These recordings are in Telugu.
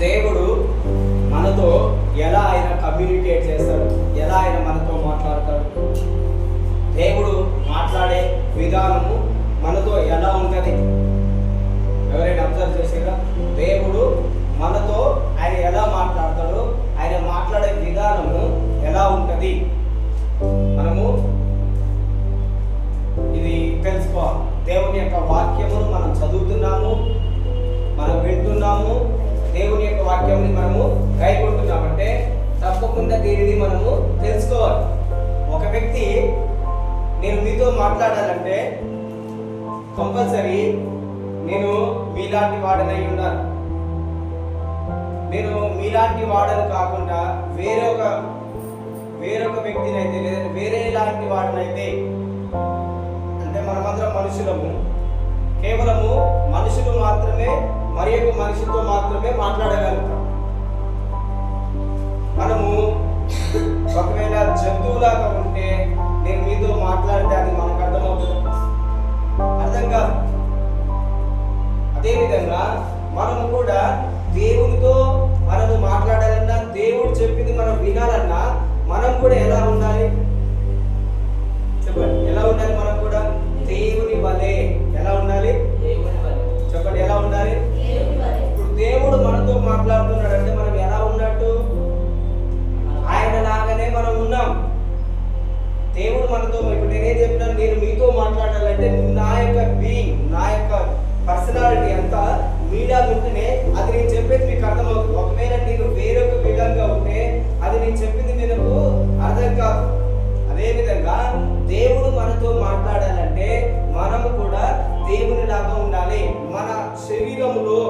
దేవుడు మనతో ఎలా ఆయన కమ్యూనికేట్ చేస్తాడు, ఎలా ఆయన మనతో మాట్లాడతాడు, దేవుడు మాట్లాడే విధానము మనతో ఎలా ఉంటుంది? ఎవరైనా అబ్జర్వ్ చేసారా? దేవుడు మనతో ఆయన ఎలా మాట్లాడతాడు, ఆయన మాట్లాడే విధానము ఎలా ఉంటుంది, మనము ఇది తెలుసుకోవాలి. దేవుని యొక్క వాక్యమును మనం చదువుతున్నాము, మనం వింటున్నాము, దేవుని యొక్క వాక్యాన్ని మనము గైకొంటున్నామంటే తప్పకుండా దీనిని మనము తెలుసుకోవాలి. ఒక వ్యక్తి నేను మీతో మాట్లాడాలంటే కంపల్సరీ నేను మీలాంటి వాడనై ఉండాలి. నేను మీలాంటి వాడను కాకుండా వేరొక వ్యక్తిని అయితే, లేదంటే వేరే లాంటి వాడనైతే, అంటే మనమందరం మనుషులము, కేవలము మనుషులు మాత్రమే మరి ఒక మనిషితో మాత్రమే మాట్లాడగలుగుతాం. మనము ఒకవేళ జంతువులాగా ఉంటే నేను మీతో మాట్లాడితే అది మనకు అర్థమవుతుంది, అర్థం కాదు. అదేవిధంగా మనము కూడా దేవునితో మనము మాట్లాడాలన్నా, దేవుడు చెప్పింది మనం వినాలన్నా మనం కూడా ఎలా ఉండాలి చెప్పండి? ఎలా ఉండాలి? మనం కూడా దేవుని వలె ఎలా ఉండాలి? చెప్పండి, ఎలా ఉండాలి? ఇప్పుడు దేవుడు మనతో మాట్లాడుతున్నాడంటే మనం ఎలా ఉన్నట్టు? ఆయన లాగానే మనం ఉన్నాం. దేవుడు మనతో, ఇప్పుడు నేనేం చెప్పినాను, నేను మీతో మాట్లాడాలంటే నా యొక్క బీయింగ్, నా యొక్క పర్సనాలిటీ అంతా మీలా ఉంటేనే అది నేను చెప్పేది మీకు అర్థమవుతుంది. ఒకవేళ నేను వేరొక విధంగా ఉంటే అది నేను చెప్పింది మీకు అర్థం కాదు. అదేవిధంగా దేవుడు మనతో మాట్లాడాలంటే మనము కూడా దేవుని లాగా ఉండాలి. మన శరీరములో,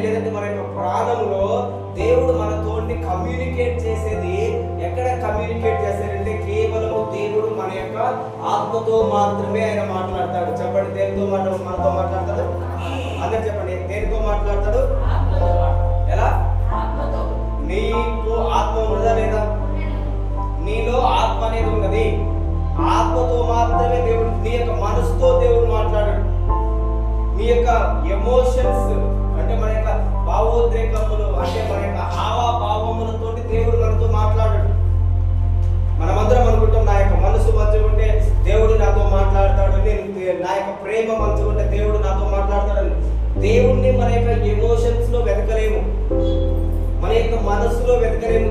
లేదంటే మన యొక్క ప్రాణంలో దేవుడు మనతోటి కమ్యూనికేట్ చేసేది ఎక్కడ కమ్యూనికేట్ చేస్తాడంటే కేవలము దేవుడు మన యొక్క ఆత్మతో మాత్రమే ఆయన మాట్లాడతాడు. చెప్పండి, దేనితో మనతో మాట్లాడతాడు? అందరు చెప్పండి, దేనితో మాట్లాడతాడు? ఎలా? నీకు ఆత్మ ఉన్నదా లేదా? నీలో ఆత్మ అనేది ఉన్నది. ఆత్మతో మాత్రమే దేవుడు, నీ యొక్క మనసుతో దేవుడు మాట్లాడాడు. నీ యొక్క ఎమోషన్స్ అంటే మన యొక్క భావోద్రేకములు, అంటే మన యొక్క హావభావములతో దేవుడు మనతో మాట్లాడాడు. మనమందరం అనుకుంటాం నా యొక్క మనసు మంచిగా ఉంటే దేవుడు నాతో మాట్లాడతాడు, నా యొక్క ప్రేమ మంచిగా ఉంటే దేవుడు నాతో మాట్లాడతాడు. దేవుణ్ణి మన యొక్క ఎమోషన్స్ లో వెతకలేము, మన యొక్క మనసులో వెతకలేము.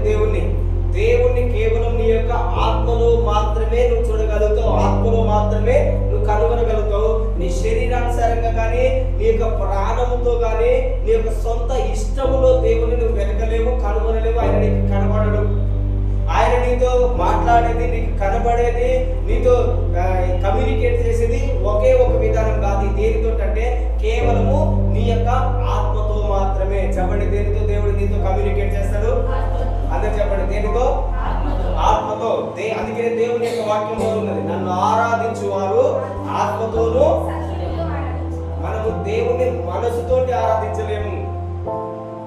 దేవుణ్ణి కేవలం నీ యొక్క ఆత్మలో మాత్రమే నువ్వు చూడగలుగుతావు, ఆత్మలో మాత్రమే నువ్వు కనుగొనగలుగుతావు. నీ శరీరానుసారంగా కానీ, నీ యొక్క ప్రాణముతో కానీ, నీ యొక్క సొంత ఇష్టములో దేవుని నువ్వు వెతకలేవు, కనుగొనలేవు. ఆయన నీకు కనబడడు. ఆయన నీతో మాట్లాడేది, నీకు కనబడేది, నీతో కమ్యూనికేట్ చేసేది ఒకే ఒక విధానం కాదు. దేనితో అంటే కేవలము నీ యొక్క ఆత్మతో మాత్రమే. చెప్పండి, దేనితో దేవుడు నీతో కమ్యూనికేట్ చేస్తాడు? అందరు చెప్పండి, దేనితో? ఆత్మతో. అందుకే దేవుని యొక్క వాక్యంలో ఉన్నది, నన్ను ఆరాధించువారు ఆత్మతోను. మనము దేవుణ్ణి మనసుతోటి ఆరాధించలేము.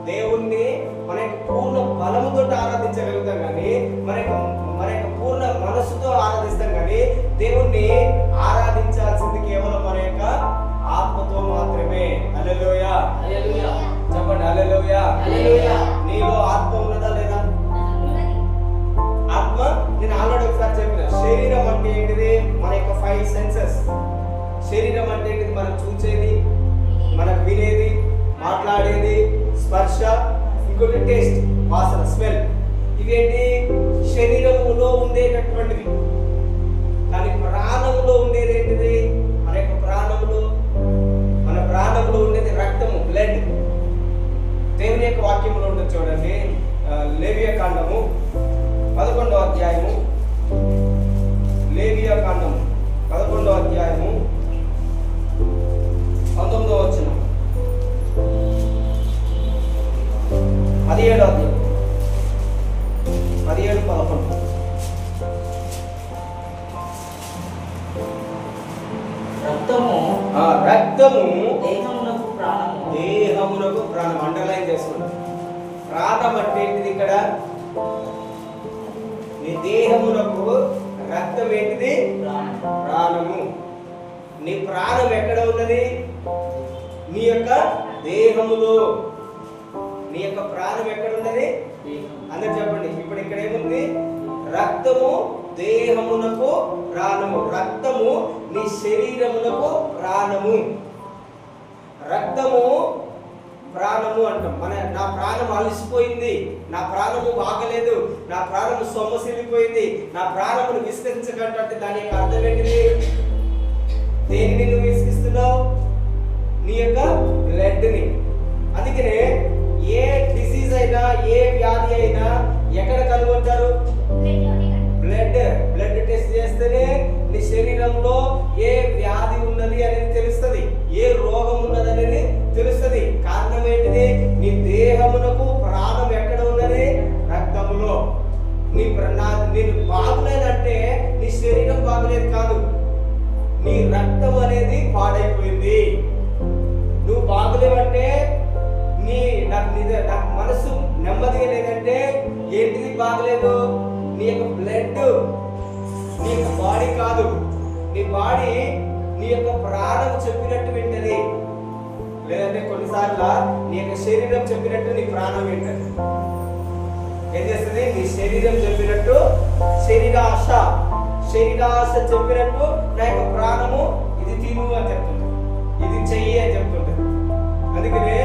దేవుణ్ణి మన యొక్క పూర్ణ బలముతో ఆరాధించగలుగుతాం, కానీ మన యొక్క పూర్ణ మనసుతో ఆరాధిస్తాం. కానీ దేవుణ్ణి ఆరాధించాల్సింది కేవలం మన యొక్క ఆత్మతో మాత్రమే. హల్లెలూయా, చెప్పండి, హల్లెలూయా. నీలో ఆత్మ ఉన్నదా లేదా? ఆత్మ, నేను ఆల్రెడీ ఒకసారి చెప్పిన, శరీరం అంటే ఏంటిది? మన యొక్క 5 సెన్సెస్. శరీరం అంటే ఏంటిది? మనం చూసేది, మనకు వినేది, మాట్లాడేది, స్పర్శ, ఇంకోటి టేస్ట్, వాసన, స్మెల్. ఇవేంటి? శరీరములో ఉండేటటువంటివి. కానీ ప్రాణములో ఉండేది ఏంటిది? మన యొక్క ప్రాణములో ఉండేది రక్తము, బ్లడ్. దేవుని యొక్క వాక్యంలో ఉంటుంది చూడండి, లేవియా కాండము 11వ అధ్యాయము, లేవియా కాండము 11వ అధ్యాయము 19వ వచనం, 17వ అధ్యాయం 17, 11. రక్తము దేహమునకు ప్రాణం. అండర్లైన్ చేసుకోండి. ప్రాణం అంటే ఏంటిది? ఇక్కడ నీ దేహమునకు రక్తం ఏంటిది? ప్రాణము. నీ ప్రాణం ఎక్కడ ఉన్నది? నీ యొక్క దేహములో. నీ యొక్క ప్రాణం ఎక్కడ ఉన్నది? అందరు చెప్పండి. ఇప్పుడు ఇక్కడ ఏముంది? రక్తము దేహమునకు ప్రాణము. రక్తము నీ శరీరమునకు ప్రాణము. రక్తము ప్రాణము అంటాం. నా ప్రాణం అలసిపోయింది, నా ప్రాణము బాగలేదు, నా ప్రాణము సొమ్మసిల్లిపోయింది, నా ప్రాణమును విసిగించకంటే దాని యొక్క అర్థం ఏంటిది? దేనిని నువ్వు విసిగిస్తున్నావు? నీ యొక్క బ్లడ్ని. అందుకనే ఏ డిసీజ్ అయినా, ఏ వ్యాధి అయినా ఎక్కడ కనుగొంటారు? బ్లడ్ టెస్ట్ చేస్తేనే నీ శరీరంలో ఏ వ్యాధి ఉన్నది అనేది తెలుస్తుంది, ఏ రోగం ఉన్నది అనేది తెలుస్తుంది. కారణం ఏంటిది? నీ దేహమునకు ప్రాణం ఎక్కడ ఉన్నది? రక్తములో. నేను బాగులేదంటే నీ శరీరం బాగులేదు కాదు, నీ రక్తం అనేది పాడైపోయింది. నువ్వు బాగులేవంటే నాకు మనసు నెమ్మదిగా లేదంటే ఏంటిది బాగలేదు? నీ యొక్క బ్లడ్, నీ యొక్క బాడీ కాదు. నీ బాడీ నీ యొక్క ప్రాణం చెప్పినట్టు వింటది, లేదంటే కొన్నిసార్లు నీ యొక్క శరీరం చెప్పినట్టు నీ ప్రాణం వింటది. ఏం చేస్తుంది? నీ శరీరం చెప్పినట్టు శరీరాశ చెప్పినట్టు నా యొక్క ప్రాణము ఇది తిను అని చెప్తుంది, ఇది చెయ్యి అని చెప్తుంది. అందుకనే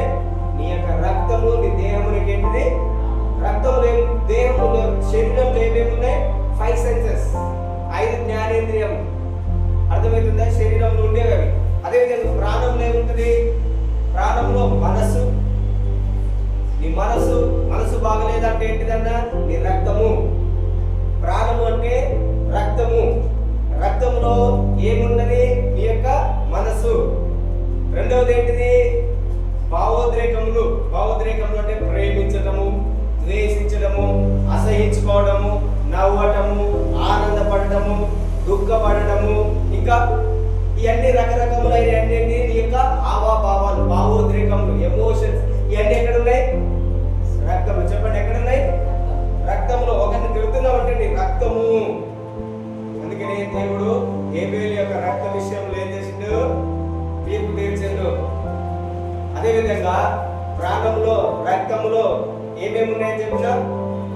నీ యొక్క రక్తము నీ దేహమునికి ఏంటిది? రక్తంలో దేహంలో శరీరంలో ఏమేమున్నాయి? 5 సెన్సెస్, 5 జ్ఞానేంద్రియం. అర్థమవుతుందా? శరీరంలో ఉండేవి అవి. అదేవిధంగా ప్రాణంలో ఏముంటుంది? ప్రాణంలో మనసు. నీ మనసు బాగలేదంటే ఏంటిదన్నా? నీ రక్తము. ప్రాణము అంటే రక్తము. రక్తంలో ఏమున్నది? నీ యొక్క మనసు. రెండవది ఏంటిది? భావోద్రేకములు. భావోద్రేకములు అంటే ప్రేమించడము, ద్వేషించడము, అసహించుకోవడము, నవ్వటము, ఆనందపడటము, దుఃఖపడటము, ఇంకా ఇవన్నీ రకరకములైన నీ యొక్క హావభావాలు, భావోద్రేకములు, ఎమోషన్స్. ఇవన్నీ ఎక్కడ ఉన్నాయి? రక్తంలో. చెప్పండి, ఎక్కడ ఉన్నాయి? రక్తంలో. ఒకరిని తిరుగుతున్నావు అంటే నీ రక్తము. అందుకనే దేవుడు హేబేలు యొక్క రక్త విషయంలో ఏం చేసిండు? తీర్పు తీర్చిండు. అదేవిధంగా ప్రాణంలో, రక్తంలో ఏమేమి ఉన్నాయని చెప్పినా?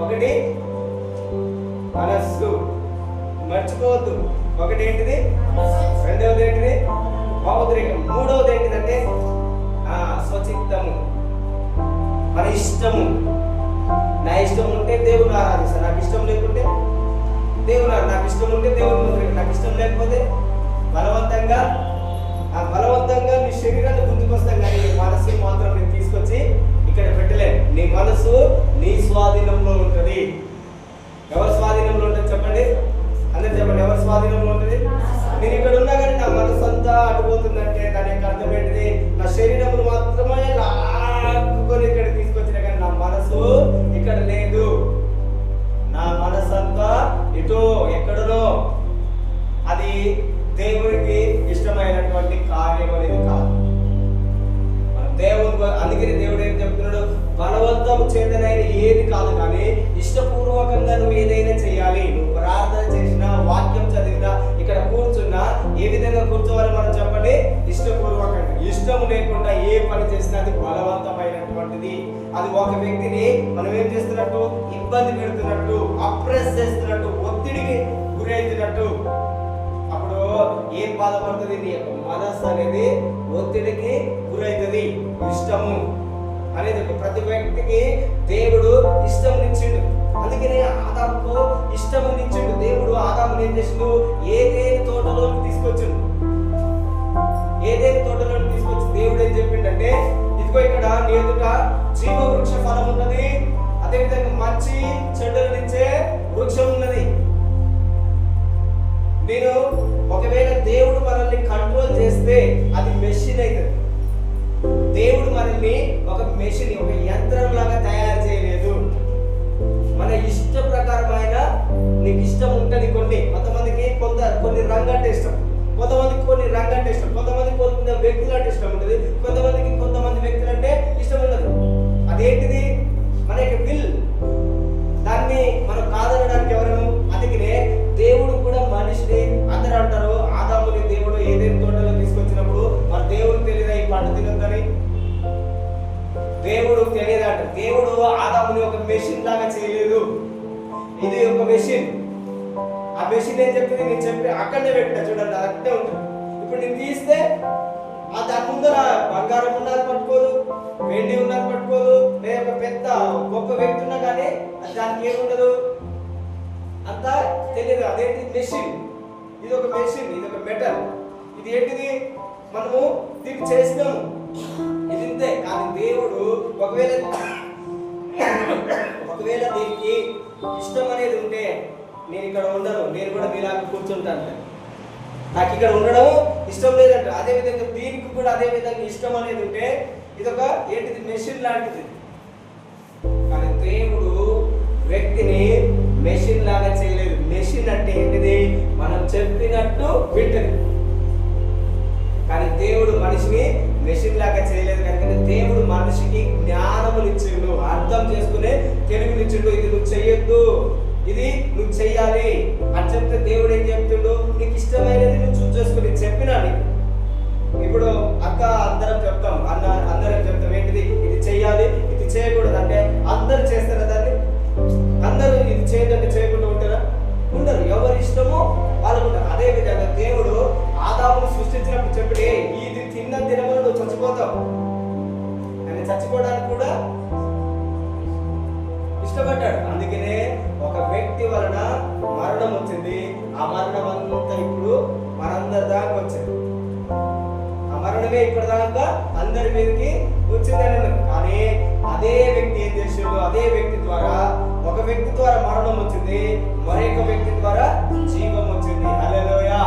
ఒకటి మనస్సు, మర్చిపోవద్దు. ఒకటి ఏంటిది? రెండవది ఏంటిది? భావోద్రేకం. మూడవది ఏంటిదంటే స్వచిత్తము, మన ఇష్టము. నా ఇష్టం ఉంటే దేవుని ఆరాధిస్తాను, నాకు ఇష్టం లేకుంటే నాకు ఇష్టం ఉంటే దేవుని, నాకు ఇష్టం లేకపోతే బలవంతంగా నీ శరీరాన్ని గుర్తుకొస్తాం, కానీ నీ మనస్సుని మాత్రం నేను తీసుకొచ్చి ఇక్కడ పెట్టలేను. నీ మనసు నీ స్వాధీనంలో ఉంటుంది. ఎవరి స్వాధీనంలో ఉంటుంది చెప్పండి? అందరు చెప్పండి, ఎవరి స్వాధీనంలో ఉంటుంది? నేను ఇక్కడ ఉన్నా కానీ నా మనసు అంతా అటుపోతుందంటే దాని యొక్క అర్థం ఏంటిది? నా శరీరమును మాత్రమే లాక్కుని ఇక్కడ తీసుకొచ్చిన, కానీ నా మనసు ఇక్కడ లేదు. నా మనసు అంతా ఇటో ఎక్కడనో. అది దేవుడికి ఇష్టమైనటువంటి కార్యం అనేది కాదు. దేవుడు అందుకని దేవుడు ఏం చెప్తున్నాడు? బలవంతం చేతనైన ఏది కాదు, కానీ ఇష్టపూర్వకంగా నువ్వు ఏదైనా చేయాలి. నువ్వు ప్రార్థన చేసినా, వాక్యం చదివినా, ఇక్కడ కూర్చున్నా ఏ విధంగా కూర్చోవాలి మనం చెప్పండి? ఇష్టపూర్వకంగా. ఇష్టం లేకుండా ఏ పని చేసినా అది బలవంతమైనటువంటిది. అది ఒక వ్యక్తిని మనం ఏం చేస్తున్నట్టు? ఇబ్బంది పెడుతున్నట్టు, అప్రెస్ చేస్తున్నట్టు, ఒత్తిడికి గురైతున్నట్టు. అప్పుడు ఏం బాధపడుతుంది? నీ యొక్క మనస్సు అనేది ఒత్తిడికి గురైతుంది. ఇష్టము అనేది ప్రతి వ్యక్తికి దేవుడు ఇష్టం ఇచ్చిండు. అందుకనే ఆదాముకు ఇష్టము ఇచ్చిండు. దేవుడు ఆదాముని ఏం చేసిండు? ఏదేని తోటలోకి తీసుకొచ్చిండు. ఏదేని తోటలోకి తీసుకొచ్చి దేవుడు ఏం చెప్పిండంటే, ఇదిగో ఇక్కడ నీ ఎదుట జీవ వృక్ష ఫలం ఉన్నది, అదేవిధంగా మంచి చెడ్డలనిచ్చే వృక్షం ఉన్నది. నేను ఒకవేళ దేవుడు మనల్ని కంట్రోల్ చేస్తే అది మెషిన్ అవుతుంది. దేవుడు మనల్ని ఒక మెషిన్, ఒక యంత్రం లాగా తయారు చేయలేదు. మన ఇష్ట ప్రకారమైన నీకు ఇష్టం ఉంటుంది. కొంతమందికి కొన్ని రంగు అంటే ఇష్టం, కొంతమందికి కొన్ని రంగు అంటే ఇష్టం, కొంతమందికి కొంత వ్యక్తులు అంటే ఇష్టం ఉంటుంది, కొంతమంది వ్యక్తులు అంటే ఇష్టం ఉండదు. అదేంటిది? మన యొక్క విల్. దాన్ని మనం కాదనడానికి ఎవరు? అందుకనే దేవుడు కూడా మనిషిని అందరూ అంటారు, ఆదాముని దేవుడు ఏదైనా తోటలో తీసుకొచ్చినప్పుడు మరి దేవుడు తెలియదా ఈ పండు తినొద్దని? దేవుడు తెలియదంట. దేవుడు ఆదాముని ఒక మెషిన్ లాగా చేయలేదు. ఇది ఒక మెషిన్. ఆ మెషిన్ ఏం చెప్పింది? నేను చెప్పి అక్కడనే పెట్టినా చూడండి, అది అక్కడే ఉంటుంది. ఇప్పుడు నేను తీస్తే దాని ముందర బంగారం ఉన్నది పట్టుకోదు, వెండి ఉన్నది పట్టుకోదు, లేదా ఒక పెద్ద గొప్ప వ్యక్తి ఉన్నా కానీ దానికి ఏముండదు, అంతా తెలియదు. అదేంటి? మెషిన్. ఇది ఒక మెషిన్, ఇది ఒక మెటల్. ఇది ఏంటిది? మనము దీన్ని చేసినాము, ఇది ఇంతే. కానీ దేవుడు ఒకవేళ దీనికి ఇష్టం అనేది ఉంటే నేను ఇక్కడ ఉండను, నేను కూడా మీలాగా కూర్చుంటాను. నాకు ఇక్కడ ఉండడం ఇష్టం లేదంట. అదేవిధంగా దీనికి కూడా అదే విధంగా ఇష్టం అనేది ఉంటే ఇది ఒక ఏంటిది? మెషిన్ లాంటిది. కానీ దేవుడు వ్యక్తిని మెషిన్ లాగా చేయలేదు. మెషిన్ అంటే ఏంటిది? మనం చెప్పినట్టు వింటది. కానీ దేవుడు మనిషిని మెషిన్ లాగా చేయలేదు. కనుక దేవుడు మనిషికి జ్ఞానమునిచ్చిండు, అర్థం చేసుకునే తెలివినిచ్చిండు. ఇది నువ్వు చెయ్యొద్దు, ఇది నువ్వు చెయ్యాలి అని చెప్తే దేవుడు ఏం చెప్తుండు? నీకు ఇష్టమైనది నువ్వు చూస్ చేసుకుని చెప్పినా నీకు. ఇప్పుడు అక్క అందరం చెప్తాం, అందరం చెప్తాం ఏంటిది? ఇది చెయ్యాలి, ఇది చేయకూడదు అంటే అందరు చేస్తారా దాన్ని? అందరూ ఇది చేయదంటే చేయకుండా ఉంటారా? ఉండరు. ఎవరి ఇష్టమో వాళ్ళకు ఉంటారు. అదే విధంగా దేవుడు ఆదామును సృష్టించినప్పుడు చెప్పి ఇది తిన్న దినమున నువ్వు చచ్చిపోతావు అని, చచ్చిపోవడానికి కూడా ఇష్టపడ్డాడు. అందుకనే ఒక వ్యక్తి వలన మరణం వచ్చింది. ఆ మరణం అంతా ఇప్పుడు మనందరి దాకా వచ్చింది. ఆ మరణమే ఇప్పటిదాకా అందరి మీదకి వచ్చిందని. కానీ అదే వ్యక్తి ఏం చేసిండు? అదే వ్యక్తి ద్వారా, ఒక వ్యక్తి ద్వారా మరణం వచ్చింది, మరొక వ్యక్తి ద్వారా జీవం వచ్చింది. హల్లెలూయా.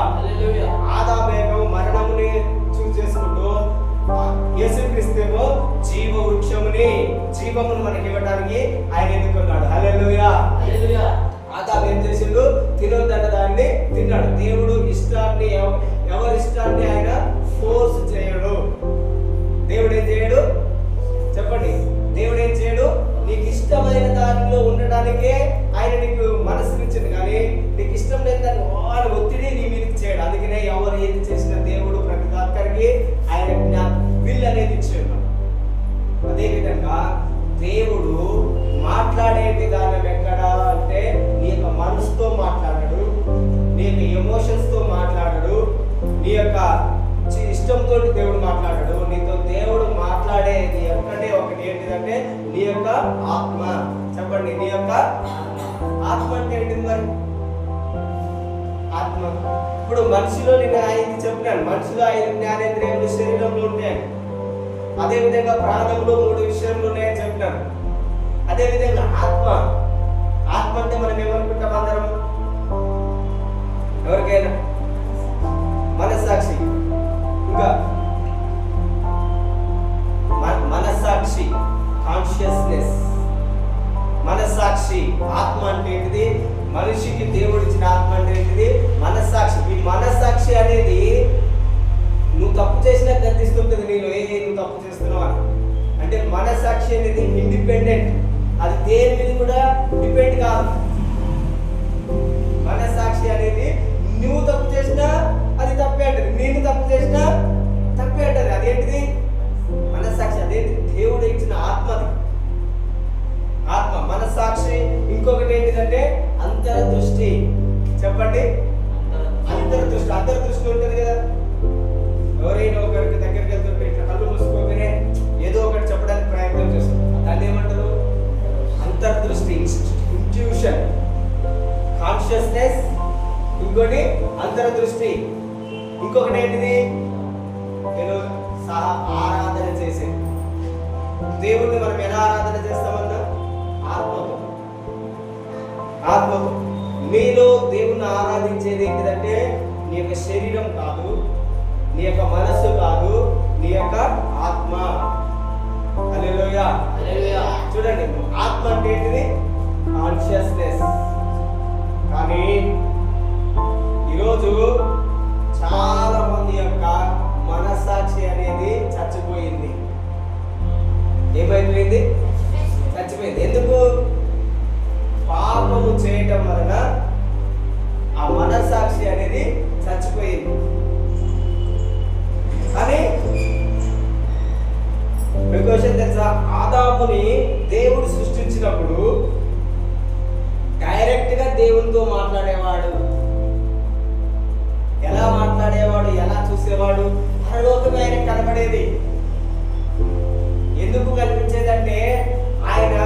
ఆదామేమో మరణముని చూస్ చేసుకుంటూ, యేసుక్రీస్తేమో జీవ వృక్షముని, జీవమును మనకి ఇవ్వడానికి ఆయన ఎన్నుకున్నాడు. హల్లెలూయా. ఆదాము ఏం చేసిండు? తినొద్దన్న దాన్ని తిన్నాడు. దేవుడు ఇష్టాన్ని, ఎవరి ఇష్టాన్ని ఆయన ఫోర్స్ చేయడు. దేవుడు ఏం చేయడు? చెప్పండి. దేవుడు ఏం చేయడు? నీకు ఇష్టమైన దానిలో ఉండడానికే ఆయన నీకు మనసునిచ్చింది. కానీ నీకు ఇష్టం లేని దాన్ని వాళ్ళ ఒత్తిడి నీ మీదకి చేయడు. అందుకనే ఎవరు ఏది చేసిన దేవుడు ప్రతి ఒక్కరికి ఆయన విల్ అనేది ఇచ్చాడు. అదేవిధంగా దేవుడు మాట్లాడే విధానం ఎక్కడ అంటే నీ యొక్క మనసుతో మాట్లాడడు, నీ యొక్క ఎమోషన్స్తో మాట్లాడడు, నీ యొక్క ఇష్టంతో దేవుడు మాట్లాడడు. నీతో దేవుడు మాట్లాడేది ఒక్కటే ఒకటి, ఏంటిదంటే నీ యొక్క ఆత్మ. చెప్పండి, నీ యొక్క ఆత్మ అంటే ఏంటిది? మరి ఆత్మ. ఇప్పుడు మనిషిలో నేను 5 చెప్పినాను. మనిషిలో 5 జ్ఞానేంద్రియములు శరీరంలో ఉంటాయి. అదేవిధంగా ప్రాణంలో 3 విషయంలో ఉన్నాయని చెప్పినాను. అదేవిధంగా ఆత్మ. ఆత్మ అంటే మనం ఏమనుకుంటాం అందరం? ఎవరికైనా మనస్సాక్షి, ఇంకా మనస్సాక్షి, కాన్షియస్నెస్. మనస్సాక్షి. ఆత్మ అంటే ఏంటిది? మనిషికి దేవుడు ఇచ్చిన ఆత్మ అంటే ఏంటిది? మనస్సాక్షి. ఈ మనస్సాక్షి అనేది నువ్వు తప్పు చేసినా గర్తిస్తుంటుంది నీలో, నువ్వు తప్పు చేస్తున్నావు అని. అంటే మనస్సాక్షి అనేది ఇండిపెండెంట్, అది దేని మీద కూడా డిపెండ్ కాదు. మనస్సాక్షి అనేది నువ్వు తప్పు చేసినా అది తప్పే అంటది, నేను తప్పు చేసినా తప్పే అంటది. అదేంటిది? మనస్సాక్షి. అదేంటి? దేవుడు ఇచ్చిన ఆత్మది. ఆత్మ, మనస్సాక్షి. ఇంకొకటి ఏంటిదంటే అంతర్దృష్టి. చెప్పండి, అంతర్దృష్టి. అంతర్దృష్టి ఉంటుంది కదా, ఎవరైనా ఒకరికి దగ్గరికి వెళ్తుంటే ఇట్లా కళ్ళు మూసుకోగానే ఏదో ఒకటి చెప్పడానికి ప్రయత్నం చేస్తారు. దాన్ని ఏమంటారు? అంతర్దృష్టి. Intuition, consciousness. ఇంకోటి అంతర్దృష్టి. ఇంకొకటి ఏంటిది? నేను ఆరాధన చేసేది. దేవుణ్ణి మనం ఎలా ఆరాధన చేస్తామన్నా? ఆత్మతో. ఆత్మతో. నీలో దేవుణ్ణి ఆరాధించేది ఏంటిదంటే నీ యొక్క శరీరం కాదు, నీ యొక్క మనస్సు కాదు, నీ యొక్క ఆత్మ. హల్లెలూయా. చూడండి, ఆత్మ అంటే ఏంటిది? కాన్షియస్నెస్. కానీ ఈరోజు చాలా మంది యొక్క మనస్సాక్షి అనేది చచ్చిపోయింది. ఏమైపోయింది? చచ్చిపోయింది. ఎందుకు? పాపము చేయటం వలన ఆ మనస్సాక్షి అనేది చచ్చిపోయింది. కానీ ఆదాముని దేవుడు సృష్టించినప్పుడు డైరెక్ట్ గా దేవునితో మాట్లాడేవాడు. ఎలా మాట్లాడేవాడు, ఎలా చూసేవాడు? పరలోకమే ఆయన కనబడేది. ఎందుకు కనిపించేదంటే ఆయన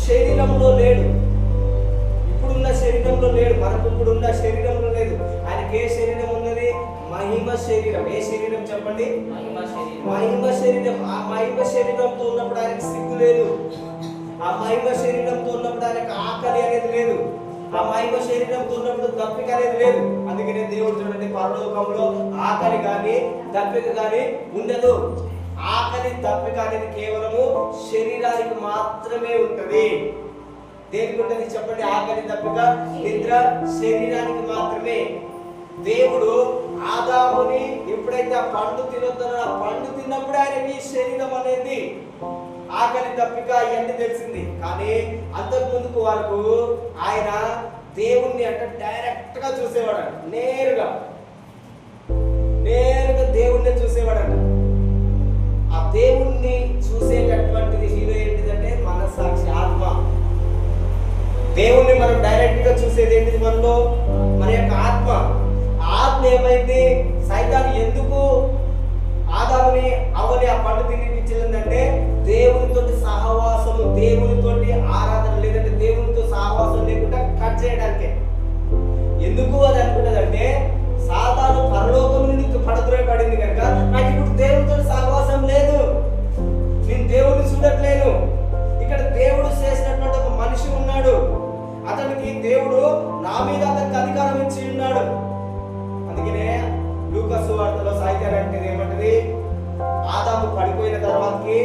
శరీరంలో లేడు, ఇప్పుడున్న శరీరంలో లేడు, మనకు ఇప్పుడున్న శరీరంలో లేదు. ఆయనకి ఏ శరీరం ఉన్నది? మహిమ శరీరం. ఏ శరీరం చెప్పండి? మహిమ శరీరం. ఆ మహిమ శరీరంతో ఉన్నప్పుడు ఆయనకు సిగ్గు లేదు. ఆ మహిమ శరీరంతో ఉన్నప్పుడు ఆయనకు ఆకలి అనేది లేదు. ఆ మహిమ శరీరంతో ఉన్నప్పుడు దప్పిక అనేది లేదు. అందుకనే దేవుడు చూడండి, పరలోకంలో ఆకలి కానీ దప్పిక కానీ ఉండదు. ఆకలి దప్పిక అనేది కేవలము శరీరానికి మాత్రమే ఉంటది. దేనికి ఉంటది చెప్పండి? ఆకలి దప్పిక నిద్ర శరీరానికి మాత్రమే. దేవుడు ఆదాముని ఎప్పుడైతే ఆ పండు తినొద్దనో ఆ పండు తిన్నప్పుడే ఆయనకి శరీరం అనేది ఆకలి దప్పిక ఇవన్నీ తెలిసింది. కానీ అంతకు ముందుకు వరకు ఆయన దేవుణ్ణి అంటే డైరెక్ట్ గా చూసేవాడు, నేరుగా దేవుణ్ణి చూసేవాడంట. ఆ దేవుణ్ణి చూసేటటువంటిది హీరో ఏంటిదంటే మనస్సాక్షి, ఆత్మ. దేవుణ్ణి మనం డైరెక్ట్ గా చూసేది ఏంటిది? మనలో మన యొక్క ఆత్మ. ఆత్మ ఏమైంది? సైతాను ఎందుకు ఆదాముని అవ్వని ఆ పండు తినిపించిందంటే దేవునితో సహవాసము, దేవునితో ఆరాధన, లేదంటే దేవునితో సహవాసం లేకుండా కట్ చేయడానికే. ఎందుకు అని అనుకున్నదంటే సాతాను పరలోకం నుండి పడద్రోయబడింది కనుక నాకు ఇప్పుడు దేవునితో సహవాసం లేదు, నేను దేవుడిని చూడట్లేను. ఇక్కడ దేవుడు చేసినటువంటి ఒక మనిషి ఉన్నాడు, అతనికి దేవుడు నా మీద అతనికి అధికారం ఇచ్చి ఉన్నాడు. అందుకనే లూకా సువార్తలో సాయిత్యాలు ఏమంటది? ఆదాము పడిపోయిన తర్వాతకి,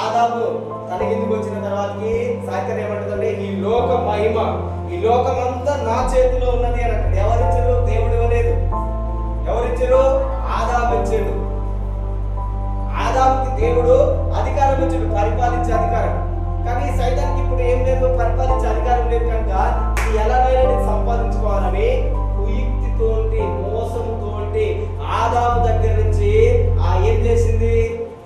ఆదాము తన కిందికి వచ్చిన తర్వాతకి సాయిత్యం ఏమంటుందంటే ఈ లోక మహిమ, ఈ లోకం అంతా నా చేతిలో ఉన్నది అని అంటాడు. ఎవరిచ్చారు? దేవుడు ఇవ్వలేదు. ఎవరిచ్చారు? ఆదాము ఇచ్చాడు. ఆదాముకి దేవుడు అధికారం ఇచ్చాడు, పరిపాలించే అధికారం. కానీ సైతానికి ఇప్పుడు ఏం లేదు, పరిపాలించే అధికారం లేదు. కనుక ఎలాగైనా సంపాదించుకోవాలని కుయుక్తితోటి, మోసంతోటి ఆదాము దగ్గర నుంచి ఏం చేసింది?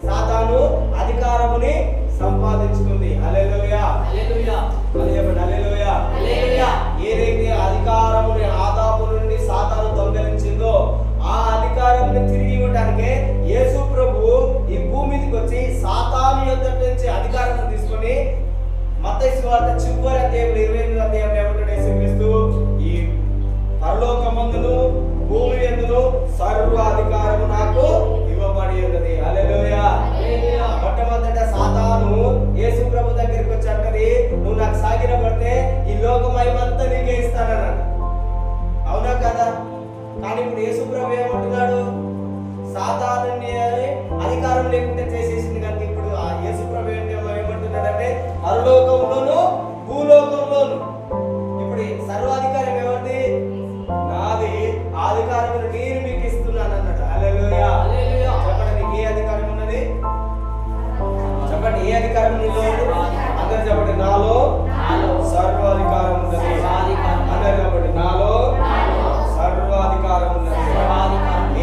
సాతాను అధికారముని సంపాదించుకుంది. హల్లెలూయా, హల్లెలూయా, హల్లెలూయా, హల్లెలూయా. ఏదైతే అధికారముని ఆదాము నుండి సాతాను దొంగలించిందో ఆ అధికారాన్ని తిరిగి ఇవ్వడానికే యేసు ప్రభు ఈ భూమి మీదకి వచ్చి సాతాను యొద్ద నుంచి అధికారాన్ని తీసుకొని మత్తయి సువార్త చివరి అధ్యాయం 28వ అధ్యాయం ఏమంటాడు యేసుక్రీస్తు? ఈ పరలోకమందును భూమి యందును సర్వాధికారము నాకు ఇవ్వబడి ఉన్నది. హల్లెలూయా, హల్లెలూయా. మొట్టమొదట సాతాను యేసు ప్రభు దగ్గరికి వచ్చి అంటది, నువ్వు నాకు సాగిలపడితే ఈ లోక మహిమంతా నీకే ఇస్తానన్నాడు. అవునా కదా? కానీ ఇప్పుడు యేసు ప్రభు ఏమంటున్నాడు? సాతాను అధికారం లేకుండా చేసేసింది కనుక ఇప్పుడు ఆ యేసు ప్రభు ఏమంటున్నాడంటే పరలోకంలోను భూలోకంలోను ఇప్పుడు సర్వాధికారం ఎవరిది? నాది. ఆ అధికారం నేను మీకు ఇస్తున్నాను అన్నాడు. హల్లెలూయా, హల్లెలూయా. చెప్పండి, నీకు ఏ అధికారం ఉన్నది? చెప్పండి, ఏ అధికారం నీలో ఉంది? అందరు చెప్పండి, నాలో సర్వాధికారం ఉన్నది. అందరు చెప్పండి, నాలో సర్వాధికారం ఉన్నది.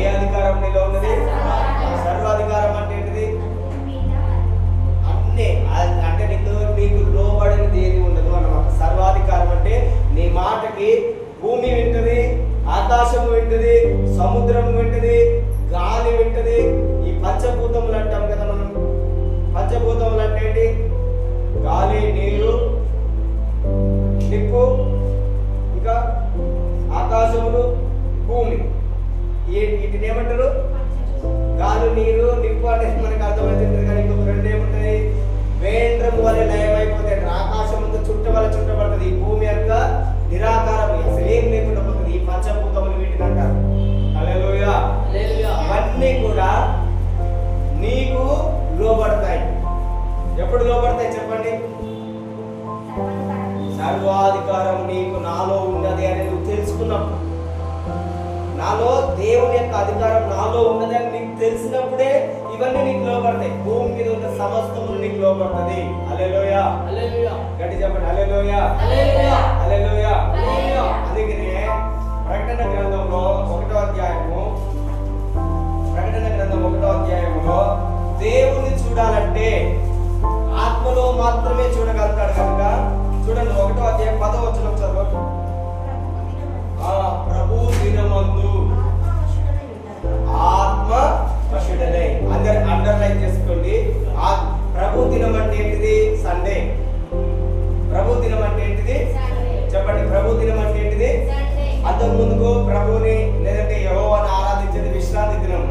ఏ అధికారం నీలో ఉన్నది? సర్వాధికారం అంటే ఏంటిది? అన్నీ అంటే నీకు లోబడినది ఏది ఉండదు అన్నమాట. సర్వాధికారం అంటే నీ మాటకి భూమి వింటది, ఆకాశము వింటది, సముద్రం వింటది, గాలి వింటది. ఈ పంచభూతములు అంటాం కదా మనం. పంచభూతములు అంటే ఏంటి? గాలి, నీరు, నిప్పు, ఇంకా ఆకాశములు, భూమి. వీటిని ఏమంటారు? గాలి, నీరు, నిప్పు అనేది మనకు అర్థమవుతుంది. కానీ ఇంకొక రెండు ఏముంటాయి? వేంద్రము వల్ల లయమైపోతాయి. ఆకాశం అంతా చుట్టబడుతుంది. ఈ భూమి అంతా నిరాకారం, అసలు ఏం లేకుండా పోతుంది. ఈ పంచభూతములు వీటిని అంటారు. హల్లెలూయా, హల్లెలూయా. ఇవన్నీ కూడా నీకు లోబడతాయి. ఎప్పుడు లోబడతాయి చెప్పండి? సర్వాధికారం నీకు నాలో ఉన్నది అని నువ్వు తెలుసుకున్నప్పుడు, నాలో దేవుని యొక్క అధికారం నాలో ఉన్నదని నీకు తెలిసినప్పుడే ఇవన్నీ నీకు లోబడతాయి. భూమి మీద ఉన్న సమస్తములు నీకు లోబడుతుంది. హల్లెలూయా, హల్లెలూయా. గట్టి చెప్పండి, హల్లెలూయా, హల్లెలూయా, హల్లెలూయా, హల్లెలూయా. అందుకనే ప్రకటన గ్రంథంలో 1వ అధ్యాయములో దేవుని చూడాలంటే మాత్రమే చూడగలుగుతాడు కనుక చూడండి 1వ అధ్యాయం 10వ వచనం చదవండి. ప్రభు దినమందు ఆత్మ వశుడనై. అందరు అండర్లైన్ చేసుకోండి. ప్రభు దినం అంటే ఏంటిది? సండే. ప్రభు దినం అంటే ఏంటిది? చెప్పండి. ప్రభు దినం అంటే ఏంటిది? అంతకు ముందుకు ప్రభుని లేదంటే యెహోవాను ఆరాధించేది విశ్రాంతి దినం.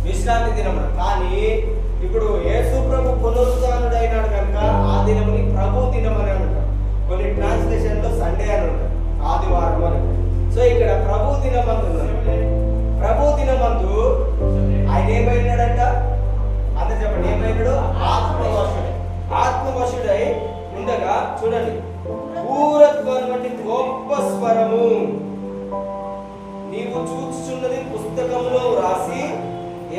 విశ్రాంతి దినం. కానీ ఇప్పుడు యేసు ప్రభు పునరుత్థానుడైనాడు కనుక ఆ దినముని ప్రభు దినం అని అంటారు. కొన్ని ట్రాన్స్లేషన్ లో సండే అని ఉంటారు, ఆదివారం అని. సో ఇక్కడ ప్రభు దినమందు, ప్రభు దినమందు ఆయన ఏమైనాడంట? అందరు చెప్పండి, ఏమైనాడు? ఆత్మవశుడై. ఆత్మవశుడై ఉండగా చూడండి, పూరత్వం వంటి గొప్ప స్వరము నీవు చూచుచున్నది పుస్తకంలో రాసి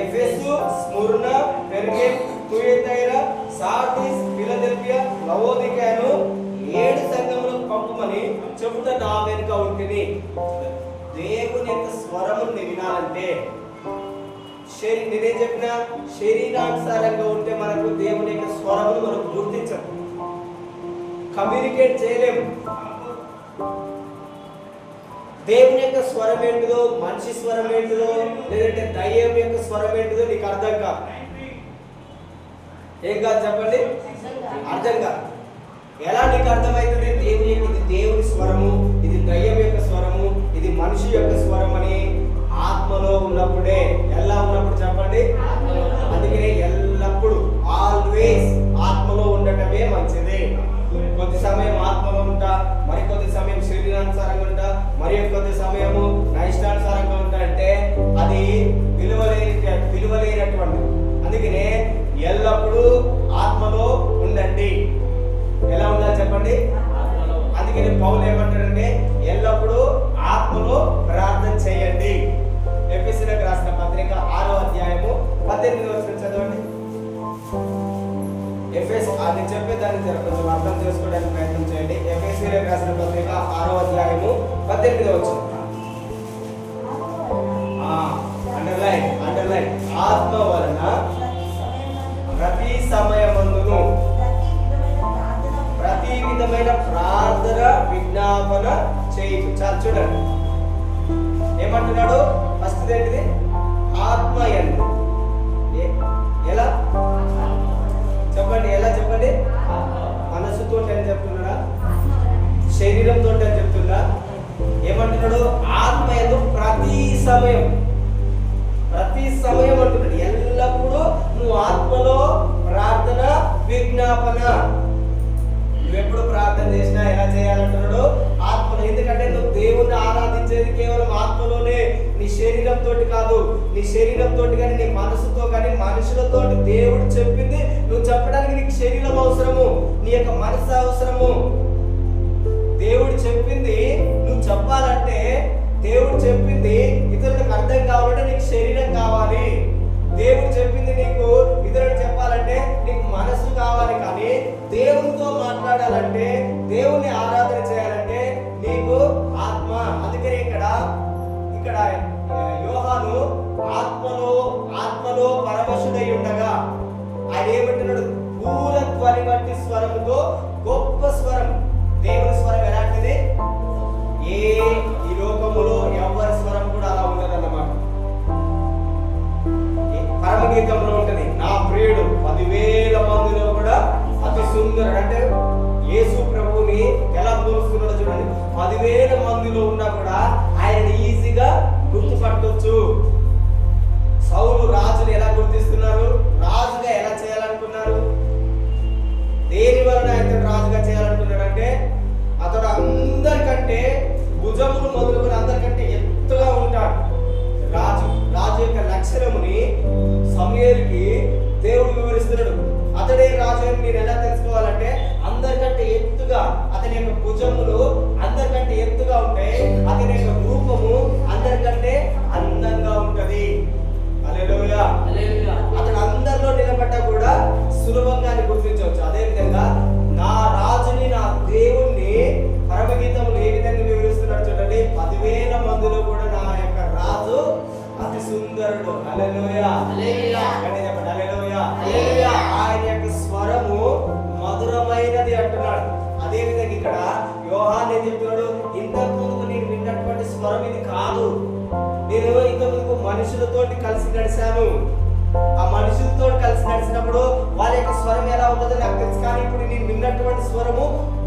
ఎఫెసు, స్ముర్న, పెర్గే, తుయతైరా, సార్డిస్, ఫిలదెల్ఫియా, లవోదికయను 7 సంఘములకు పంపమని చెబుట నా వెనుక ఉంటుంది. దేవుని యొక్క స్వరమును వినాలంటే నేనేం చెప్పినా శరీరానుసారంగా ఉంటే మనకు దేవుని యొక్క స్వరమును మనం గుర్తించం, కమ్యూనికేట్ చేయలేము. దేవుని యొక్క స్వరం ఏంటిదో, మనిషి స్వరం ఏంటిదో, లేదంటే దయ్యం యొక్క స్వరం ఏంటిదో నీకు అర్థం కాదు. ఏం కాదు చెప్పండి? అర్థం కాదు. ఎలా నీకు అర్థమవుతుంది? ఇది దేవుని స్వరము, ఇది దయ్యం యొక్క స్వరము, ఇది మనిషి యొక్క స్వరం అని ఆత్మలో ఉన్నప్పుడే. ఎలా ఉన్నప్పుడు చెప్పండి? అందుకనే ఎల్లప్పుడు ఆల్వేస్ ఆత్మలో ఉండటమే మంచిది. కొద్ది సమయం ఆత్మలో ఉంటా, మరి కొద్ది సమయం శరీరానుసారంగా ఉంటా, మరి కొద్ది సమయము నా ఇష్టానుసారంగా ఉంటా అంటే అది విలువలేనటువంటి. అందుకనే ఎల్లప్పుడూ ఆత్మలో ఉండండి. ఎలా ఉండాలి చెప్పండి? అందుకని పౌలు ఏమంటాడంటే ఎల్లప్పుడూ ఆత్మలో ప్రార్థన చేయండి. ఎఫెసీయులకు రాసిన పత్రిక 6వ అధ్యాయము 18వ వచనం చదవండి. నేను చెప్పేదాన్ని కొంచెం అర్థం చేసుకోవడానికి ప్రయత్నం చేయండి. ఎఫెసీయులకు రాసిన పత్రిక 6వ అధ్యాయము 18వ వచనం. అండర్లైన్. ఆత్మ వలన ప్రతి సమయమందును ప్రతి విధమైన ప్రార్థన విజ్ఞాపన చేయు. చాలు చూడండి ఏమంటున్నాడు. ఫస్ట్ ఏంటిది? ఆత్మయందు. ఎలా చెప్పండి? ఎలా చెప్పండి? మనసుతో అని చెప్తున్నాడా? శరీరంతో అని చెప్తున్నా? ఏమంటున్నాడు? ఆత్మయందు ప్రతి సమయం అంటున్నాడు. ఎల్లప్పుడూ నువ్వు ఆత్మలో ప్రార్థన విజ్ఞాపన. నువ్వెప్పుడు ప్రార్థన చేసినా ఎలా చేయాలంటున్నాడు? ఆత్మలో. ఎందుకంటే నువ్వు దేవుణ్ణి ఆరాధించేది కేవలం ఆత్మలోనే, నీ శరీరంతో కాదు. నీ శరీరంతో కానీ నీ మనసుతో కానీ మనుషులతో దేవుడు చెప్పింది నువ్వు చెప్పడానికి నీకు శరీరం అవసరము, నీ యొక్క మనసు అవసరము. దేవుడు చెప్పింది నువ్వు చెప్పాలంటే, దేవుడు చెప్పింది ఇతరులకు అర్థం కావాలంటే నీకు శరీరం కావాలి. దేవుడు చెప్పింది నీకు ఇతరులకు చెప్పాలంటే నీకు మనసు కావాలి. కానీ దేవునితో మాట్లాడాలంటే, దేవుని ఆరాధన చేయాలంటే నీకు ఆత్మ. అందుకని ఇక్కడ యోహాను ఆత్మలో పరవశుడై ఉండగా ఆయన ఏమంటున్నాడు? పూరత్వాన్ని బట్టి స్వరముతో గొప్ప స్వరం. దేవుని స్వరం ఎలాంటిది? ఈ లోకములో ఎవరి స్వరం కూడా అలా ఉండదన్నమాట. పరమగీతంలో ఉంటది, నా ప్రియుడు 10,000 మందిలో కూడా అతి సుందరుడు. అంటే యేసు ప్రభుని ఎలా పోలుస్తున్నాడో చూడండి. 10,000 మందిలో ఉన్నా కూడా ఆయన ఈజీగా గుర్తుపట్టొచ్చు. సౌలు రాజుని ఎలా గుర్తిస్తున్నారు? రాజుగా ఎలా చేయాలనుకున్నారు? దేని వలన ఆయన రాజుగా చేయాలనుకున్నాడు అంటే అతడు అందరికంటే భుజమును మొదలుకొని అందరికంటే ఎత్తుగా ఉంటాడు. రాజు యొక్క లక్షణముని సమూయేలుకి దేవుడు వివరిస్తున్నాడు. అతడే రాజు అని మీరు ఎలా తెలుసుకోవాలంటే అందరికంటే ఎత్తుగా, అతని యొక్క భుజములు అందరికంటే ఎత్తుగా ఉంటాయి, అతని యొక్క రూపము అందరికంటే అందంగా ఉంటది. హల్లెలూయా. అతడు అందరిలో నిలబడ్డా కూడా సులభంగా గుర్తించవచ్చు. అదే విధంగా నా రాజుని, నా దేవుణ్ణి పరమగీతములు ఏ విధంగా వివరిస్తున్నాడు చూడండి. 10,000 మందిలో కూడా నా యొక్క రాజు అతి సుందరుడు. హల్లెలూయా. చెప్పండి హల్లెలూయా. ఆయన యొక్క స్వరము అదే విధంగా ఇక్కడ యోహాను ఏం చెప్తున్నాడు, ఇంతకు ముందు నేను విన్నటువంటి స్వరం ఇది కాదు. నేను ఇంతకు మనుషులతో కలిసి నడిచాను. ఆ మనుషులతో కలిసి నడిచినప్పుడు వాళ్ళ యొక్క స్వరం ఎలా ఉంటుందో నాకు తెలుసు. కానీ ఇప్పుడు నేను విన్నటువంటి స్వరము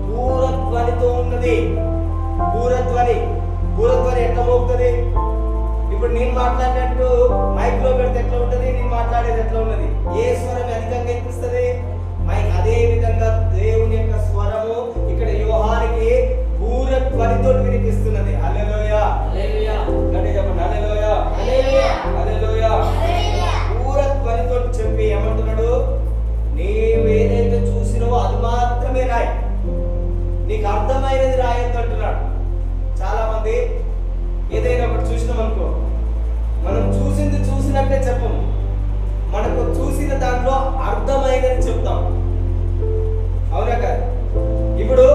భూరధ్వనితో ఉన్నది. భూరధ్వని ఎట్లా మోగుతుంది? ఇప్పుడు నేను మాట్లాడినట్టు మైక్ లో పెడితే ఎట్లా ఉంటుంది, నేను మాట్లాడేది ఎట్లా ఉన్నది? ఏ స్వరం అధికంగా వినిపిస్తుంది? మైక్. అదే విధంగా దేవుని యొక్క స్వరము ఇక్కడ యోహానికి భూరధ్వనితో వినిపిస్తున్నది. హల్లెలూయా, హల్లెలూయా. గట్టిగా చెప్పండి, హల్లెలూయా, హల్లెలూయా, హల్లెలూయా. భూరధ్వనితో చెప్పి ఏమంటున్నాడు, నీవు ఏదైతే చూసినావో అది మాత్రమే రాయి, నీకు అర్థమైనది రాయొద్దు అంటున్నాడు. చాలా మంది ఏదైనా ఒకటి చూసినాం అనుకో, మనం చూసింది చూసినట్టే చెప్పము, మనకు చూసిన దాంట్లో అర్థమైనది చెప్తాం. అవునా కాదు? ఇప్పుడు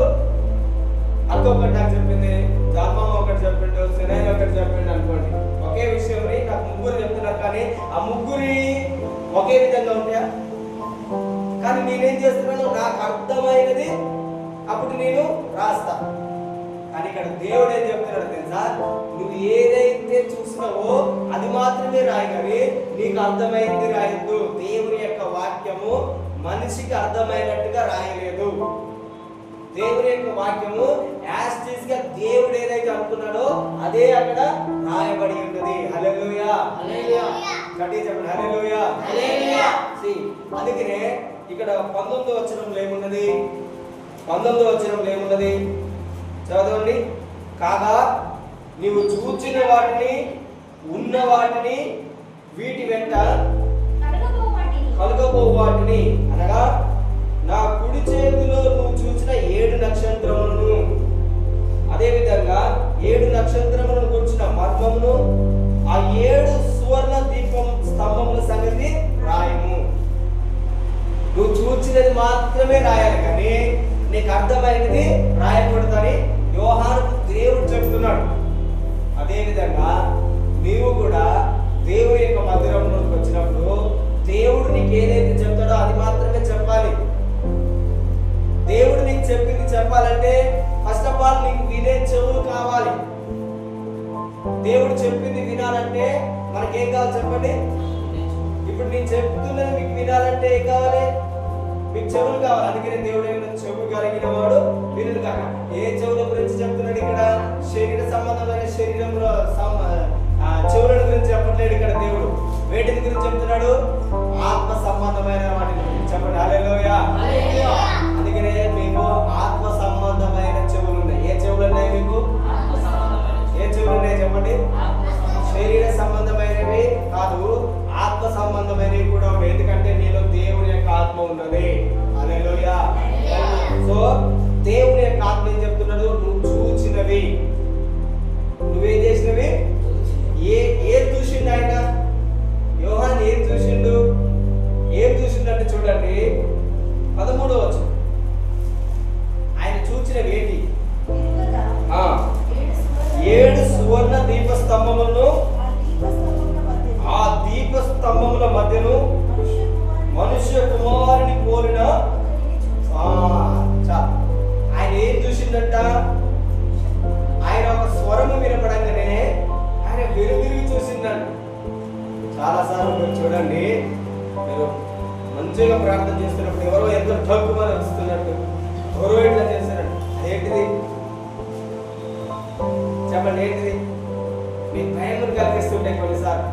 అక్క ఒకటి నాకు చెప్పింది, జాన్మామ ఒకటి చెప్పిండు, సినైన్ ఒకటి చెప్పిండు అనుకోండి. ఒకే విషయంని నాకు ముగ్గురు చెప్తున్నారు, కానీ ఆ ముగ్గురి ఒకే విధంగా ఉంటాయా? కానీ నేనేం చేస్తున్నాను, నాకు అర్థమైనది అప్పుడు నేను రాస్తా. కానీ ఇక్కడ దేవుడు ఏం చెప్తున్నాడు తెలుసా, నువ్వు ఏదైతే చూసినావో అది మాత్రమే రాయి, కానీ నీకు అర్థమైంది రాయొద్దు. దేవుని యొక్క వాక్యము మనిషికి అర్థమైనట్టుగా రాయలేదు. దేవుని యొక్క వాక్యము యాస్టిస్ గా దేవుడు ఏదైతే అనుకున్నాడో అదే అక్కడ రాయబడి ఉన్నది. హల్లెలూయా, హల్లెలూయా. గట్టిగా చెప్పండి, హల్లెలూయా, హల్లెలూయా. అందుకనే ఇక్కడ 19వ వచనంలో ఏమున్నది? 19వ వచనంలో ఏమున్నది చదవండి. కాగా నీవు చూచిన వాటిని, ఉన్న వాటిని, వీటి వెంట కలుగబో వాటిని, అనగా నా కుడి చేతిలో నువ్వు చూసిన 7 నక్షత్రములను, అదే విధంగా 7 నక్షత్రములను గురించిన మర్మమును, ఆ 7 సువర్ణ దీపం స్తంభముల సంగతి రాయము. నువ్వు చూచినది మాత్రమే రాయాలి, కానీ నీకు అర్థమైనది రాయకూడదని యోహానుకు దేవుడు చెప్తున్నాడు. అదే విధంగా నీవు కూడా దేవుని యొక్క మందిరంలోకి వచ్చినప్పుడు దేవుడు నీకు ఏదైతే చెప్తాడో అది మాత్రమే చెప్పాలి. దేవుడు నీకు చెప్పింది చెప్పాలంటే ఫస్ట్ ఆఫ్ ఆల్ నీకు వినే చెవులు కావాలి. దేవుడు చెప్పింది వినాలంటే మనకేం కావాలి చెప్పండి? ఇప్పుడు నేను చెప్తున్నది మీకు వినాలంటే ఏం కావాలి? మీకు చెవులు కావాలి. అందుకనే దేవుడు ఏమైనా చెవు కలిగిన వాడు వినుడు కాక. ఏ చెవుల గురించి చెప్తున్నాడు ఇక్కడ? శరీర సంబంధమైన శరీరంలో చెవుల గురించి చెప్పట్లేడు ఇక్కడ దేవుడు. వేటిని గురించి చెప్తున్నాడు? ఆత్మ సంబంధమైన వాటి గురించి చెప్పండి. హల్లెలూయా, హల్లెలూయా. అందుకనే మీకు ఆత్మ సంబంధమైన చెవులు ఉన్నాయి. ఏ చెవులు ఉన్నాయి మీకు? ఏ చెవులు ఉన్నాయి చెప్పండి? శరీర సంబంధమైనవి కాదు, ఆత్మ సంబంధమైనవి కూడా ఉన్నాయి. ఎందుకంటే నీలో దేవుని యొక్క ఆత్మ ఉన్నది. హల్లెలూయా. సో దేవుని యొక్క ఆత్మ ఏం చెప్తున్నాడు? నువ్వు చూచినవి, నువ్వేం చేసినవి, ఏం చూసిండు ఆయన? యోహాను ఏం చూసిండు? ఏం చూసిండంటే చూడండి 13వ వచనం. ఆయన చూచినవి ఏంటి? 7 సువర్ణ దీప స్తంభములను, ఆ దీప స్తంభముల మధ్యను మనుష్య కుమారుని పోలిన. ఆయన ఏం చూసిందంట? ఆయన ఒక స్వరము వినపడంగానే ఆయన వెనుదిరిగి చూసిందంట. చాలాసార్లు మీరు చూడండి, మీరు మంచిగా ప్రార్థన చేస్తున్నప్పుడు ఎవరో ఎంతో ఠక్కుమని వస్తున్నట్టు, ఎవరో ఇట్లా చేస్తున్నట్టు, ఏంటిది చెప్పండి? ఏంటిది? మీ భయం కలిగిస్తుంటాయి కొన్నిసార్లు.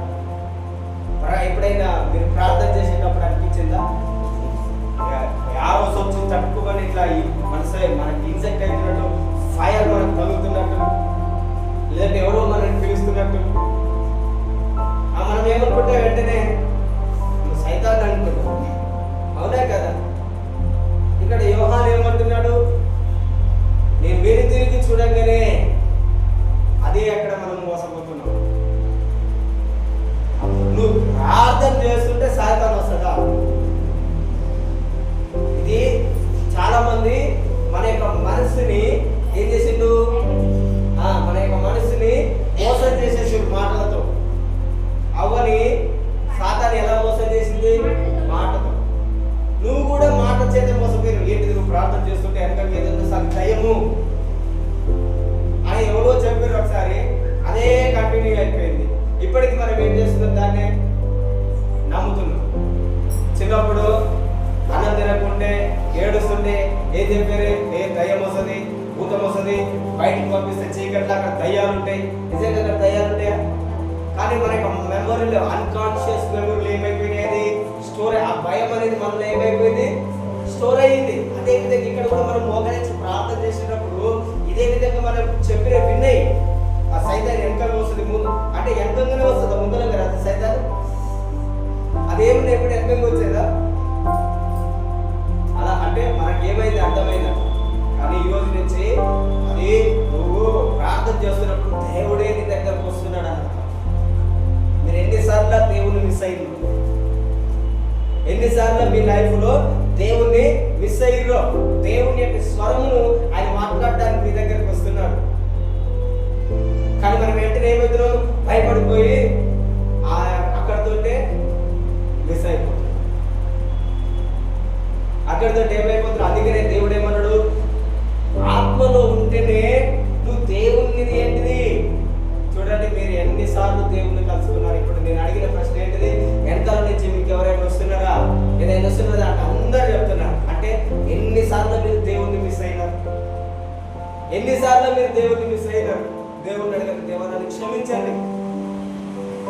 ఎప్పుడైనా మీరు ప్రార్థన చేసేటప్పుడు అనిపించిందా? యారో వచ్చి తట్టుకోమని ఇట్లా మనకి ఇన్సెక్ట్ అవుతున్నట్టు, ఫైర్ మనకు తగులుతున్నట్టు, లేదంటే ఎవరో మనల్ని పిలుస్తున్నట్టు మనం ఏమనుకుంటే వెంటనే సైతాన్ని అనుకుంటాం. అవునా కదా? ఇక్కడ యోహాను ఏమంటున్నాడు? నేను వేరు తిరిగి చూడంగానే అదే అక్కడ మనం మోసపోతున్నాం. నువ్వు ప్రార్థన చేస్తుంటే సైతాన్ వస్తుందా? ఇది చాలా మంది మన యొక్క మనసుని ఏం చేసిండు? మన యొక్క మనసుని మోసం చేసేసిండు మాటలతో. అవ్వని సాతాను ఎలా మోసం చేసింది? మాటతో. నువ్వు కూడా ఇప్పటికి మనం ఏం చేస్తున్నాం? దాన్ని నమ్ముతున్నాం. చిన్నప్పుడు అన్నం తినకుంటే ఏడుస్తుంటే ఏం చెప్పారు? దయ్యం వస్తుంది, భూతం వస్తుంది, బయటకు పంపిస్తే చీకట్లో అక్కడ దయ్యాలు ఉంటాయి. నిజంగా అక్కడ దయ్యాలు ఉంటాయా? కానీ మనకి మెమరీలో అన్కాన్షియస్ మెమరీలో ఏమైపోయినాయి? స్టోర్. ఆ భయం అనేది మనలో ఏమైపోయింది? స్టోర్ అయ్యింది. అదే విధంగా ఇక్కడ కూడా మనం మోకరించి ప్రార్థన చేసేటప్పుడు ఇదే విధంగా మనం చెప్పిన విన్నాయి. ఆ సైతాన్ వెనకగా వస్తుంది, ముందు అంటే వెనకంగానే వస్తుంది, ముందర కదా అది సైతాన్. అదేమన్నా ఎప్పుడు వెనకంగా వచ్చేదా? అలా అంటే మనకి ఏమైంది? అర్థమైంది. కానీ ఈ రోజు నుంచి అది నువ్వు ప్రార్థన చేస్తున్నప్పుడు దేవుడే నీ దగ్గరకు వస్తున్నాడు అన్నమాట. మీరు ఎన్నిసార్లు దేవుణ్ణి మిస్ అయ్యారు? ఎన్నిసార్లు మీ లైఫ్లో దేవుణ్ణి మిస్ అయ్యారో? దేవుని యొక్క స్వరమును ఆయన మాట్లాడడానికి మీ దగ్గరకు వస్తున్నాడు. కానీ మనం వెంటనే ఏమవుతున్నాం? భయపడిపోయి అక్కడితోటే మిస్ అయిపోతున్నాం. అక్కడితో ఏమైపోతున్నాం? అందుకనే దేవుడు ఏమన్నాడు? ఆత్మలో ఉంటేనే నువ్వు దేవుని ఏంటిది. చూడండి, మీరు ఎన్నిసార్లు దేవుణ్ణి కలుసుకున్నారు? ఇప్పుడు నేను అడిగిన ప్రశ్న ఏంటిది? వెనకాల నుంచి మీకు ఎవరైనా వస్తున్నారా? ఏదైనా వస్తున్నదా అంటే అందరు చెప్తున్నారు. అంటే ఎన్నిసార్లు మీరు దేవుణ్ణి మిస్ అయినారు? ఎన్నిసార్లు మీరు దేవుణ్ణి మిస్ అయినారు? దేవుణ్ణి అడగండి, దేవా నన్ను క్షమించండి,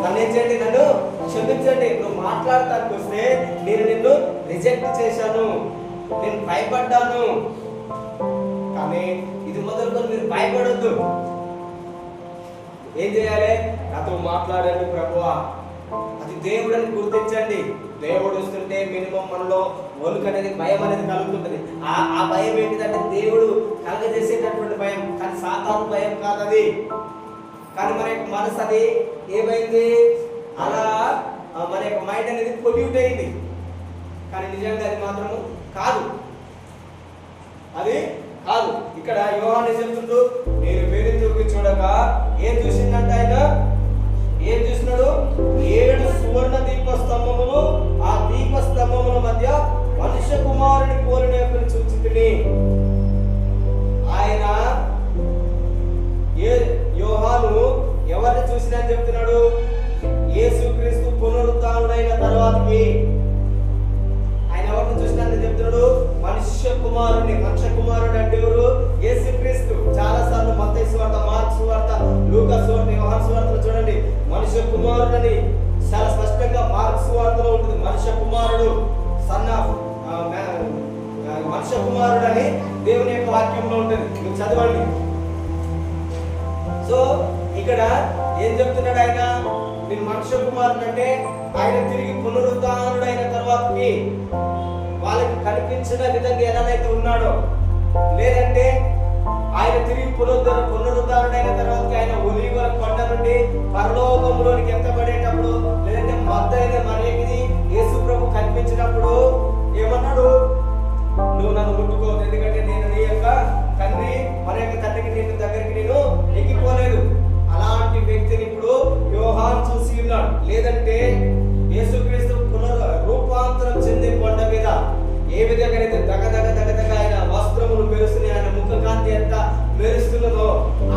నన్ను ఏం చేయండి, నన్ను క్షమించండి. నువ్వు మాట్లాడటానికి వస్తే నేను నిన్ను రిజెక్ట్ చేశాను, నేను భయపడ్డాను. కానీ ఇది మొదలుకొని మీరు భయపడొద్దు. ఏం చేయాలి? నాతో మాట్లాడండి ప్రభువా, అది దేవుడు అని గుర్తించండి. దేవుడు వస్తుంటే మినిమం మనలో వణుకు అనేది, భయం అనేది కలుగుతుంటది. ఆ భయం ఏంటిదంటే దేవుడు కలగజేసేటటువంటి భయం, కానీ సాతాను భయం కాదు అది. కానీ మన యొక్క మనసు అది ఏమైంది? అలా మన యొక్క మైండ్ అనేది పొల్యూట్ అయింది. కానీ నిజంగా అది మాత్రము కాదు, అది కాదు. ఇక్కడ యోహాను చెప్తుండు, నేను వేరెందుకు చూడక ఏం చూసిందంట ఆయన? ఏం చూసినాడు? 7 సువర్ణ దీపస్తంభములు, ఆ దీపస్తంభముల మధ్య మనుష్య కుమారుని పోలిన యొక్కని చూచితిని. ఆయన యోహాను ఎవరిని చూసినా అని చెప్తున్నాడు? యేసుక్రీస్తు పునరుత్థానుడైన తర్వాతకి ఆయన ఎవరిని చూసినా అని చెప్తున్నాడు? మనుష్య కుమారుని. మనుష్య కుమారుడు అంటే ఎవరు? యేసుక్రీస్తు. చాలా సార్లు మత్తయి సువార్త, మార్కు సువార్త, లూకా సువార్త, యోహాను సువార్తలో చూడండి మనుష్య కుమారుడు అని చాలా స్పష్టంగా మార్కు సువార్తలో ఉంటుంది. మనుష్య కుమారుడు, సన్ ఆఫ్ మనుష్య కుమారుడు అని దేవుని యొక్క వాక్యంలో ఉంటుంది, మీరు చదవండి. సో ఇక్కడ ఏం చెప్తున్నాడు ఆయన? నేను మనుష్య కుమారుడు అంటే ఆయన తిరిగి పునరుత్థానుడైన తర్వాతకి వాళ్ళకి కనిపించిన విధంగా ఎలానైతే ఉన్నాడో, లేదంటే ఆయన తిరిగి పునరుద్ధారుడైన తర్వాత ఆయన ఒలీవల కొండ నుండి పరలోకంలోనికి ఎత్తబడేటప్పుడు, లేదంటే మత్తయిన మరేది యేసు ప్రభు కనిపించినప్పుడు ఏమన్నాడు? నువ్వు నన్ను ముట్టుకోవద్దు, ఎందుకంటే నేను నీ యొక్క తండ్రి, మన యొక్క తండ్రికి నేను దగ్గరికి నేను ఎక్కిపోలేదు. అలాంటి వ్యక్తిని ఇప్పుడు యోహాను చూసి ఉన్నాడు. లేదంటే యేసుక్రీస్తు రూపాంతరం చెందే కొండ మీద ఏ విధంగా అయితే దగదగ ఆయన వస్త్రములు మెరుస్తున్నాయి, ఆయన ముఖ కాంతి ఎంత మెరుస్తున్నదో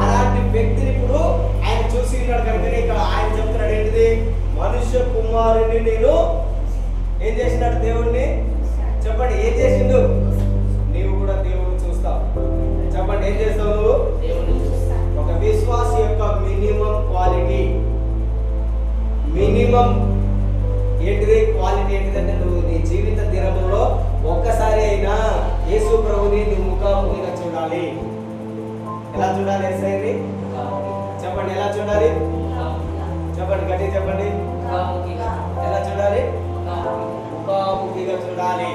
అలాంటి వ్యక్తిని ఇప్పుడు ఆయన చూసి ఉన్నాడు. కనుక ఇక్కడ ఆయన చెప్తున్నాడు ఏంటిది? మనుష్య కుమారుని నేను ఏం చేసినాడు? దేవుణ్ణి. చెప్పండి, ఏం చేసిండు? నీవు కూడా దేవుణ్ణి చూస్తావు. చెప్పండి, ఏం చేస్తావు నువ్వు? ఒక విశ్వాసి యొక్క మినిమం క్వాలిటీ, మినిమం ఏంటిది? క్వాలిటీ ఏంటిదంటే నువ్వు నీ జీవిత దినములో ఒక్కసారి అయినా యేసు ప్రభుని నువ్వు ముఖాముఖిగా చూడాలి. ఎలా చూడాలి? ఏసయ్యని చెప్పండి, ఎలా చూడాలి? చెప్పండి, గట్టిగా చెప్పండి. ఎలా చూడాలి? ముఖాముఖిగా చూడాలి.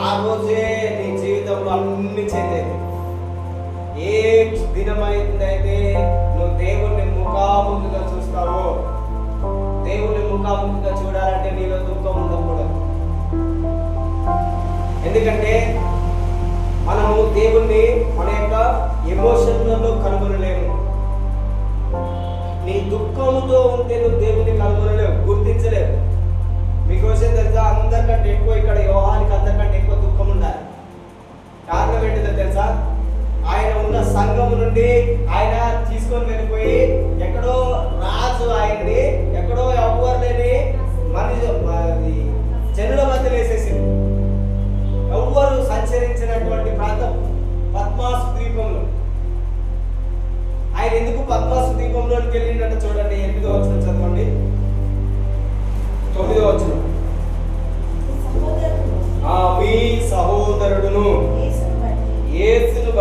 ఆ రోజే నీ జీవితంలో అన్ని చెందేది. ఏ దినమైందైతే నువ్వు దేవుణ్ణి ముఖాముఖిగా చూస్తావో, దేవుణ్ణి ముఖాముఖిగా చూడాలంటే నీలో దుఃఖం ఉండకూడదు. ఎందుకంటే మనము దేవుణ్ణి మన యొక్క ఎమోషన్లలో కనుగొనలేము. నీ దుఃఖంతో ఉంటే నువ్వు దేవుణ్ణి కనుగొనలేవు, గుర్తించలేవు. మీకోసం తెలుసా? అందరికంటే ఎక్కువ ఇక్కడ యోహానికి అందరికంటే ఎక్కువ దుఃఖం ఉండాలి. కారణం ఏంటిదో తెలుసా? ఆయన ఉన్న సంఘం నుండి ఆయన తీసుకొని వెళ్ళిపోయి ఎక్కడో రాజు ఆయన్ని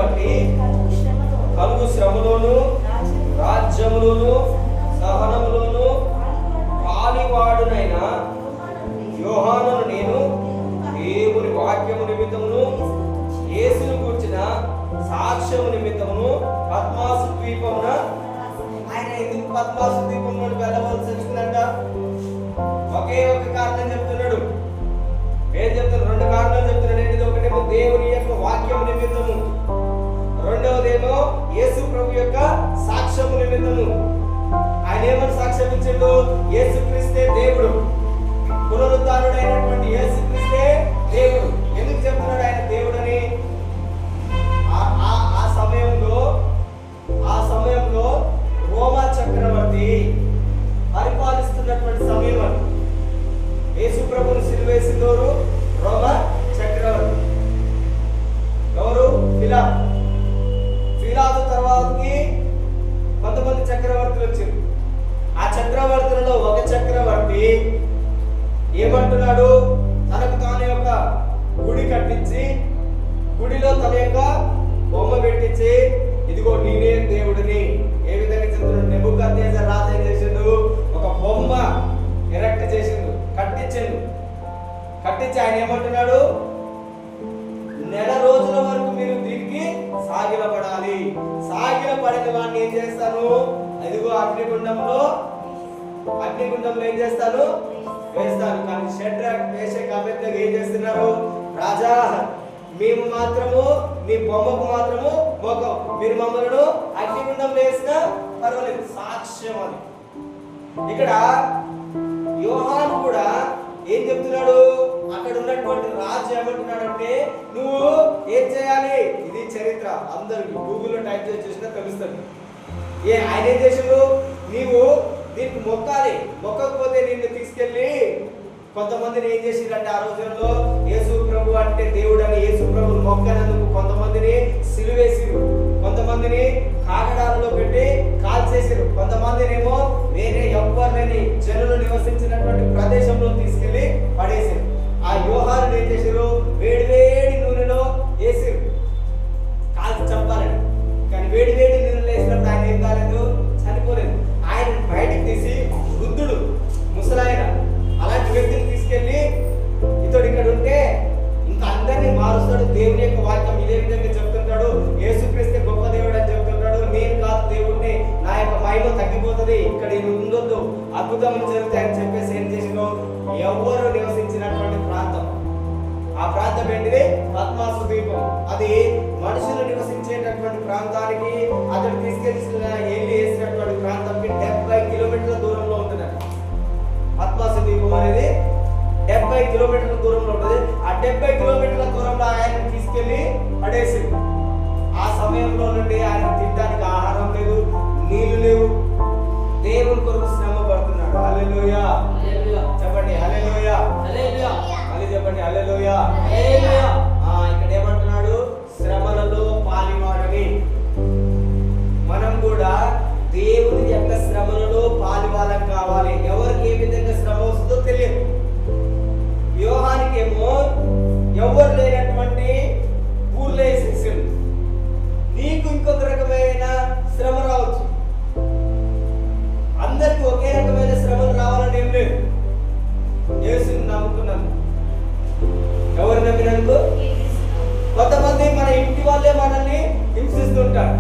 బట్టి కలుగు శ్రమలోను రాజ్యములోను సహనములోను పాలివాడునైన యోహానును నేను దేవుని వాక్యము నిమిత్తమును యేసును కూర్చిన సాక్ష్యము నిమిత్తమును పద్మాసు ద్వీపమున. ఆయన ఎందుకు పద్మాసు ద్వీపంలో వెళ్ళవలసి వచ్చిందంట? ఒకే ఒక కారణం చెప్తున్నాడు. ఏం చెప్తున్నాడు? రెండు కారణాలు చెప్తున్నాడు. ఏంటిది? ఒకటేమో దేవుని యొక్క వాక్యం నిమిత్తము, రెండవదేమో యేసు ప్రభు యొక్క సాక్ష్యము నిమిత్తము. ఆయన ఏమని సాక్ష్యం ఇచ్చాడు? యేసుక్రీస్తే దేవుడు, పునరుద్ధారుడైనటువంటి యేసుక్రీస్తే దేవుడు. ఎందుకు చెప్తున్నాడు ఆయన దేవుడని? ఆ సమయంలో రోమా చక్రవర్తి పరిపాలిస్తున్నటువంటి సమయం అది. యేసు ప్రభువును సిలువేసిందోరు రోమా చక్రవర్తి. ఎవరు? పిలాతు తర్వాతకి కొంతమంది చక్రవర్తులు వచ్చారు. ఆ చక్రవర్తులలో ఒక చక్రవర్తి ఏమంటున్నాడు? తనకు తాను యొక్క గుడి కట్టించి గుడిలో తన యొక్క బొమ్మ పెట్టించి, ఇదిగో నేనే దేవుడిని. ఏ విధంగా చెప్తున్నాడు? నెబుకద్నెజర్ రాజు ఏం చేసిండు? ఒక బొమ్మ ఎరెక్ట్ చేసిండు, కట్టించి ఆయన ఏమంటున్నాడు? నెల రోజుల వరకు మీరు దీనికి సాగిలపడాలి. సాగిలపడిన వాడిని ఏం చేస్తాను? ఇదిగో అగ్నిగుండంలో ఏం చేస్తాను? వేస్తాను. కానీ షడ్రక్, మేషక్, అబేద్నెగో ఏం చేస్తున్నారు? రాజా, మేము మాత్రము మీ బొమ్మకు మాత్రము మోకం, మీరు మమ్మల్ని అగ్నిగుండంలో వేసినా పర్వాలేదు. సాక్ష్యం అది. ఇక్కడ యోహాను కూడా ఏం చెప్తున్నాడు? అక్కడ ఉన్నటువంటి రాజు ఏమంటున్నాడంటే, నువ్వు ఏం చేయాలి? ఇది చరిత్ర, అందరికి గూగుల్లో టైప్ చేసి చూసినా తెలుస్తుంది. ఆయన ఏం చేసిండు? నీవు దీనికి మొక్కాలి, మొక్కకపోతే నిన్ను తీసుకెళ్ళి కొంతమందిని ఏం చేసిందంటే, ఆ రోజుల్లో యేసు ప్రభు అంటే దేవుడు అని యేసు ప్రభుని మొక్కనందుకు కొంతమందిని సిలువేసిరు, కొంతమందిని కాగడాలలో పెట్టి కాల్చేసిరు, కొంతమందినేమో వేరే ఎవ్వరిని జనులు నివసించినటువంటి ప్రదేశంలో తీసుకెళ్లి పడేసారు. ఆ యోహాను ఏం చేశారు? వేడి నూనెలో వేసిరు, కాల్చి చంపాలని. కానీ వేడి నూనెలో వేసినప్పుడు ఆయన ఏం కాలేదు, చనిపోలేదు. ఆయన బయటకు తీసి వృద్ధుడు, ముసలాయన, అలాంటి వ్యక్తిని తీసుకెళ్లి, ఇతడు ఇక్కడ ఉంటే ఇంకా అందరినీ మారుస్తాడు, దేవుని యొక్క వాక్యం ఇదే విధంగా చెప్తుంటాడు, యేసుక్రీస్తే గొప్ప దేవుడు అని చెప్తుంటాడు, నేను కాదు దేవుడిని, నా యొక్క మహిమ తగ్గిపోతుంది, ఇక్కడ ఇది ఉండొద్దు, అద్భుతములు జరుగుతాయని చెప్పేసి ఏం చేసినో, ఎవరు నివసించినటువంటి ప్రాంతం, ఆ ప్రాంతం ఏంటిది? పద్మాసు ద్వీపం. అది మనుషులు నివసించేటటువంటి ప్రాంతానికి అతడు తీసుకెళ్ళి వేసినటువంటి ప్రాంతానికి 70 కిలోమీటర్ల దూరంలో ఉంటుంది. పద్మాసు ద్వీపం అనేది 70 కిలోమీటర్ల దూరంలో ఉంటుంది. ఆ 70 కిలోమీటర్ల దూరంలో ఆయన తీసుకెళ్లి పడేసి, ఆ సమయంలో నుండి ఆయన తినడానికి ఆహారం లేదు, నీళ్లు లేవు, దేవుని కొరకు శ్రమ పడుతున్నాడు. హల్లెలూయా చెప్పండి, హల్లెలూయా, మళ్ళీ చెప్పండి, హల్లెలూయా. ఇక్కడ ఏమంటున్నాడు? శ్రమలలో పాలివాడని. మనం కూడా దేవుని యొక్క శ్రమలలో పాలివాళ్ళం కావాలి. ఎవరికి ఏ విధంగా శ్రమ వస్తుందో తెలియదు. యోహానికేమో ఎవరు లేనటువంటి ఊర్లో వేసేసాడు. నీకు ఇంకొక రకమైన శ్రమ రావచ్చు, అందరికి ఒకే రకమైన శ్రమలు రావాలని ఏం లేదు. యేసుని నమ్ముకున్నాను, ఎవరు నమ్మినందుకు? కొంతమంది మన ఇంటి వాళ్ళే మనల్ని హింసిస్తుంటారు,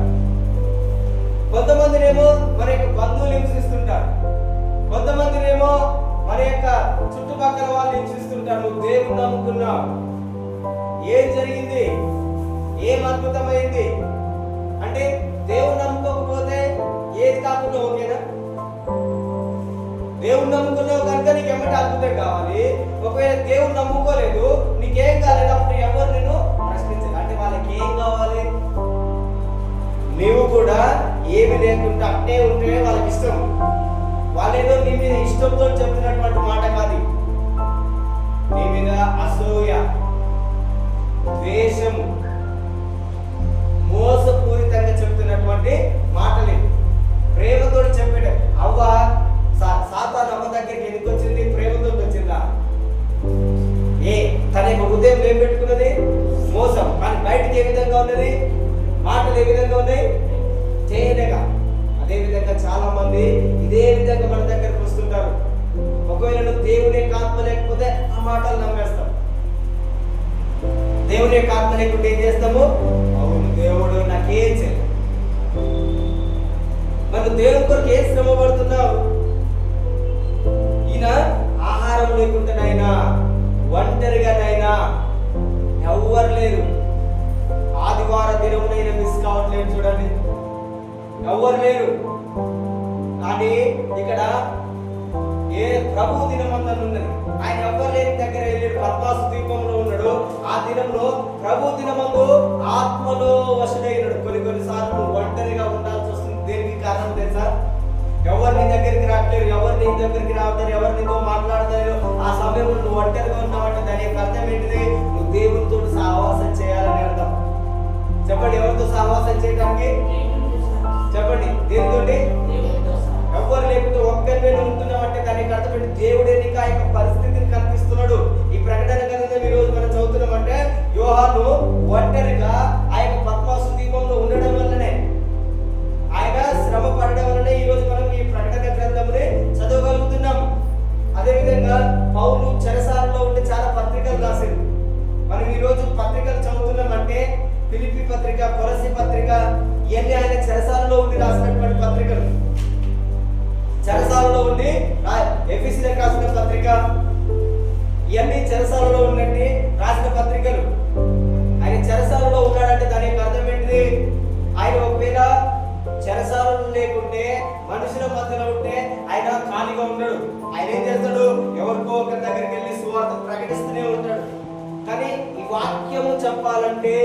కొంతమందినేమో మన యొక్క బంధువులు హింసిస్తుంటారు, కొంతమందినేమో మన యొక్క చుట్టుపక్కల వాళ్ళు హింసిస్తుంటారు. నువ్వు దేవుని నమ్ముకున్నావు, ఏం జరిగింది? ఏం అద్భుతమైంది అంటే, దేవుని నమ్ముకోకపోతే ఏది కాకుండా ఓకేనా? దేవుని నమ్ముకున్నావు కనుక నీకు ఏమంటే అద్భుతం కావాలి. ఒకవేళ దేవుని నమ్ముకోలేదు, నీకేం కాలేదు, అప్పుడు ఎవరు నిన్ను ప్రశ్నించాలి. అంటే వాళ్ళకి ఏం కావాలి? నీవు కూడా ఏమి లేకుండా అట్టే ఉంటే వాళ్ళకి ఇష్టం. వాళ్ళేదో నీ మీద ఇష్టంతో చెప్తున్నటువంటి మాట కాదు, నీ మీద అసూయ, ద్వేషము, మోసపూరితంగా చెప్తున్నటువంటి మాటలే. ప్రేమతో చెప్పాడు. అవ్వ సాతాను అమ్మ దగ్గరికి ఎందుకు వచ్చింది? ప్రేమతో వచ్చిందా? తన యొక్క హృదయం ఏం పెట్టుకున్నది? మోసం. కానీ బయటకి ఏ విధంగా ఉన్నది? మాటలు ఏ విధంగా ఉన్నాయి? తేనెగా. అదే విధంగా చాలా మంది ఇదే విధంగా మన దగ్గరకు వస్తుంటారు. ఒకవేళ నువ్వు దేవుని యొక్క ఆత్మ లేకపోతే ఆ మాటలు నమ్మేస్తాం. దేవుని యొక్క ఆత్మ లేకుంటే ఏం చేస్తాము? అవును, దేవుడు నాకేం చేయలేదు. మనం దేవుని కొరకు ఏ శ్రమ పడుతున్నావు? ఈయన ఆహారం లేకుండానైనా, ఒంటరిగానైనా, ఎవ్వరు లేరు. ఆదివార దినమునైనా మిస్ కావట్లేదు. చూడండి, ఎవ్వరు లేరు. కానీ ఇక్కడ ఏ ప్రభు దినమందని ఉన్నది. ఆయన ఎవ్వరు లేని దగ్గర వెళ్ళాడు. పద్మాసు ద్వీపంలో ఉన్నాడు. ఆ దినంలో ప్రభు దినమందు ఆత్మలో వశుడైనాడు. కొన్నిసార్లు ఒంటరిగా ఉండాల్సి వస్తుంది. దేనికి కారణం తెలుసా? ఎవరు నీ దగ్గరికి రావట్లేరు, ఎవరు నీ దగ్గరికి రావట్లేరు, ఎవరు నీతో మాట్లాడతారు. ఆ సమయంలో నువ్వు ఒంటరిగా ఉన్నావంటే దాని యొక్క అర్థం ఏంటిది? నువ్వు దేవునితో సహవాసం చేయాలని అర్థం. చెప్పండి, ఎవరితో సహవాసం చేయడానికి? చెప్పండి, దేనితోటి? ఎవరు లేకుంటే ఒక్కరినే ఉంటున్నామంటే దానికి అర్థం దేవుడే నీకు ఆ యొక్క పరిస్థితిని కల్పిస్తున్నాడు. ఈ ప్రకటన గ్రంథం ఈ రోజు మనం చదువుతున్నామంటే యోహాను ఒంటరిగా ఆ యొక్క పద్మాసు ద్వీపంలో ఉండడం వల్లనే, ఆయన శ్రమ పడడం వల్లనే ఈ రోజు మనం ఈ ప్రకటన గ్రంథముని చదవగలుగుతున్నాం. అదేవిధంగా పౌలు చెరసాలలో ఉండి చాలా పత్రికలు రాశారు. మనం ఈ రోజు పత్రికలు చదువుతున్నామంటే ఫిలిప్పీ పత్రిక, కొలస్సీ పత్రిక, ఇవన్నీ ఆయన చెరసాలలో ఉండి రాసినటువంటి పత్రికలు. చెరసాలలో ఉండి ఎఫెసీయులకు రాసిన పత్రిక, ఇవన్నీ చెరసాలలో ఉన్నట్టు రాసిన పత్రికలు. ఆయన చెరసాలలో ఉన్నాడంటే దాని యొక్క అర్థం ఏంటిది? ఆయన ఒకవేళ చెరసాలలో లేకుంటే, మనుషుల మధ్యలో ఉంటే ఆయన ఖాళీగా ఉన్నాడు. ఆయన ఏం చేస్తాడు? ఎవరికో ఒకరి దగ్గరికి వెళ్ళి సువార్త ప్రకటిస్తూనే ఉంటాడు. కానీ ఈ వాక్యము చెప్పాలంటే,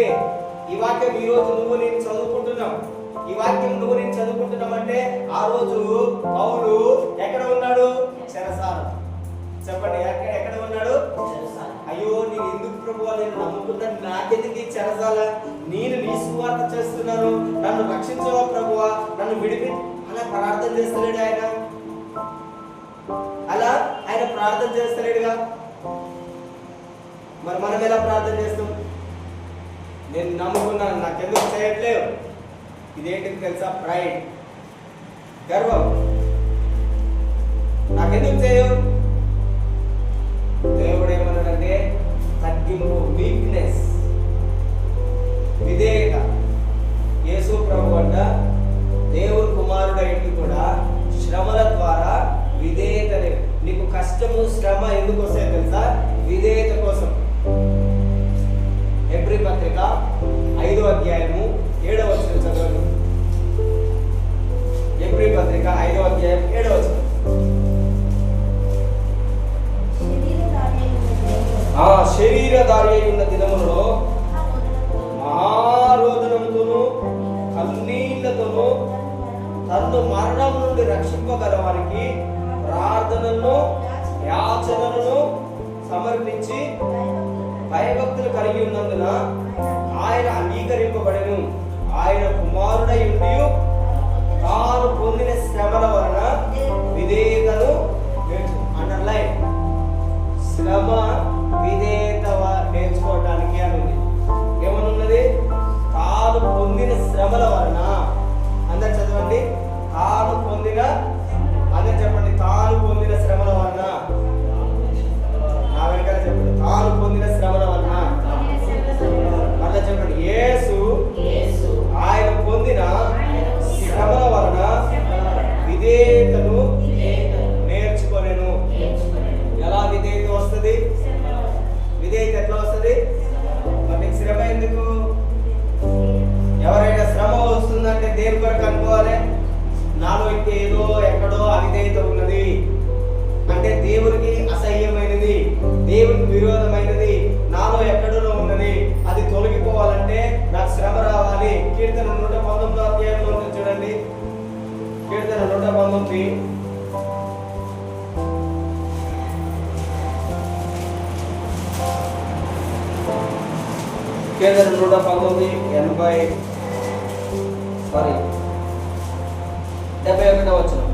ఈ వాక్యం ఈ రోజు నువ్వు నేను చదువుకుంటున్నావు. ఈ వాక్యం నువ్వు నేను చదువుకుంటున్నామంటే ఆ రోజు పౌలు ఎక్కడ ఉన్నాడు? చెరసాల. చెప్పండి, ఎక్కడ ఉన్నాడు? అయ్యో, నేను ఎందుకు ప్రభువా, నేను నమ్ముకున్నాను, నాకెందుకు ఈ చెరసాల? నేను నీ సువార్త చేస్తున్నాను, నన్ను రక్షించవా ప్రభువా, నన్ను విడిపి. అలా ప్రార్థన చేస్తలేడు ఆయన. అలా ఆయన ప్రార్థన చేస్తలేడుగా. మరి మనం ఎలా ప్రార్థన చేస్తాం? నేను నమ్ముకున్నాను, నాకెందుకు చేయట్లేవు. ఇదేంటిది తెలుసా? ప్రైడ్, గర్వం. నాకెందుకు చేయవు? దేవుడు ఏమన్నాడంటే తగ్గింపు, వీక్నెస్, విధేయత. యేసు ప్రభు అంట దేవుడు కుమారుడైంది కూడా శ్రమల ద్వారా విధేయత. నీకు కష్టము, శ్రమ ఎందుకు వస్తాయి తెలుసా? విధేయత కోసం. హెబ్రీ పత్రిక 5వ అధ్యాయము 7వ వచనం చదవండి. హెబ్రీ పత్రిక 5వ అధ్యాయం 7వ వచనం. ఆ శరీరధారి అయి ఉన్న దినములలో మహారోదనముతోను కన్నీళ్లతోను తన్ను మరణం నుండి రక్షింపగల వారికి ప్రార్థనలను, యాచనలను సమర్పించి భయభక్తులు కలిగి ఉన్నందున ఆయన అంగీకరింపబడెను. ఆయన కుమారుడై ఉండి తాను పొందిన శ్రమల వలన విధేయతను అండర్లైన్. శ్రమ విధేయత నేర్చుకోవటానికి అనుంది. ఏమనున్నది? తాను పొందిన శ్రమల వలన. అందరు చదవండి, తాను పొందిన. అందరు చెప్పండి, తాను పొందిన శ్రమల వలన. నా వెనకాల చెప్పండి, తాను పొందిన శ్రమల వలన. మళ్ళీ చెప్పండి, యేసు ఆయన పొందిన శ్రమల వలన విధేయతను నేర్చుకొనెను. ఎలా విధేయత వస్తుంది? విధేయత ఎట్లా వస్తుంది? మరి శ్రమ ఎందుకు? ఎవరైనా శ్రమ వస్తుందంటే దేని కొరకు అనుకోవాలి? నాలో ఏదో ఎక్కడో అవిధేయత ఉన్నది అంటే దేవునికి అసహ్యమైనది, దేవునికి విరోధమైనది నాలో ఎక్కడో ఉన్నది. అది తొలగిపోవాలంటే నాకు శ్రమ రావాలి. కీర్తన 119వ అధ్యాయంలో చూడండి. కీర్తన 119. కీర్తన 119 71వ వచనం.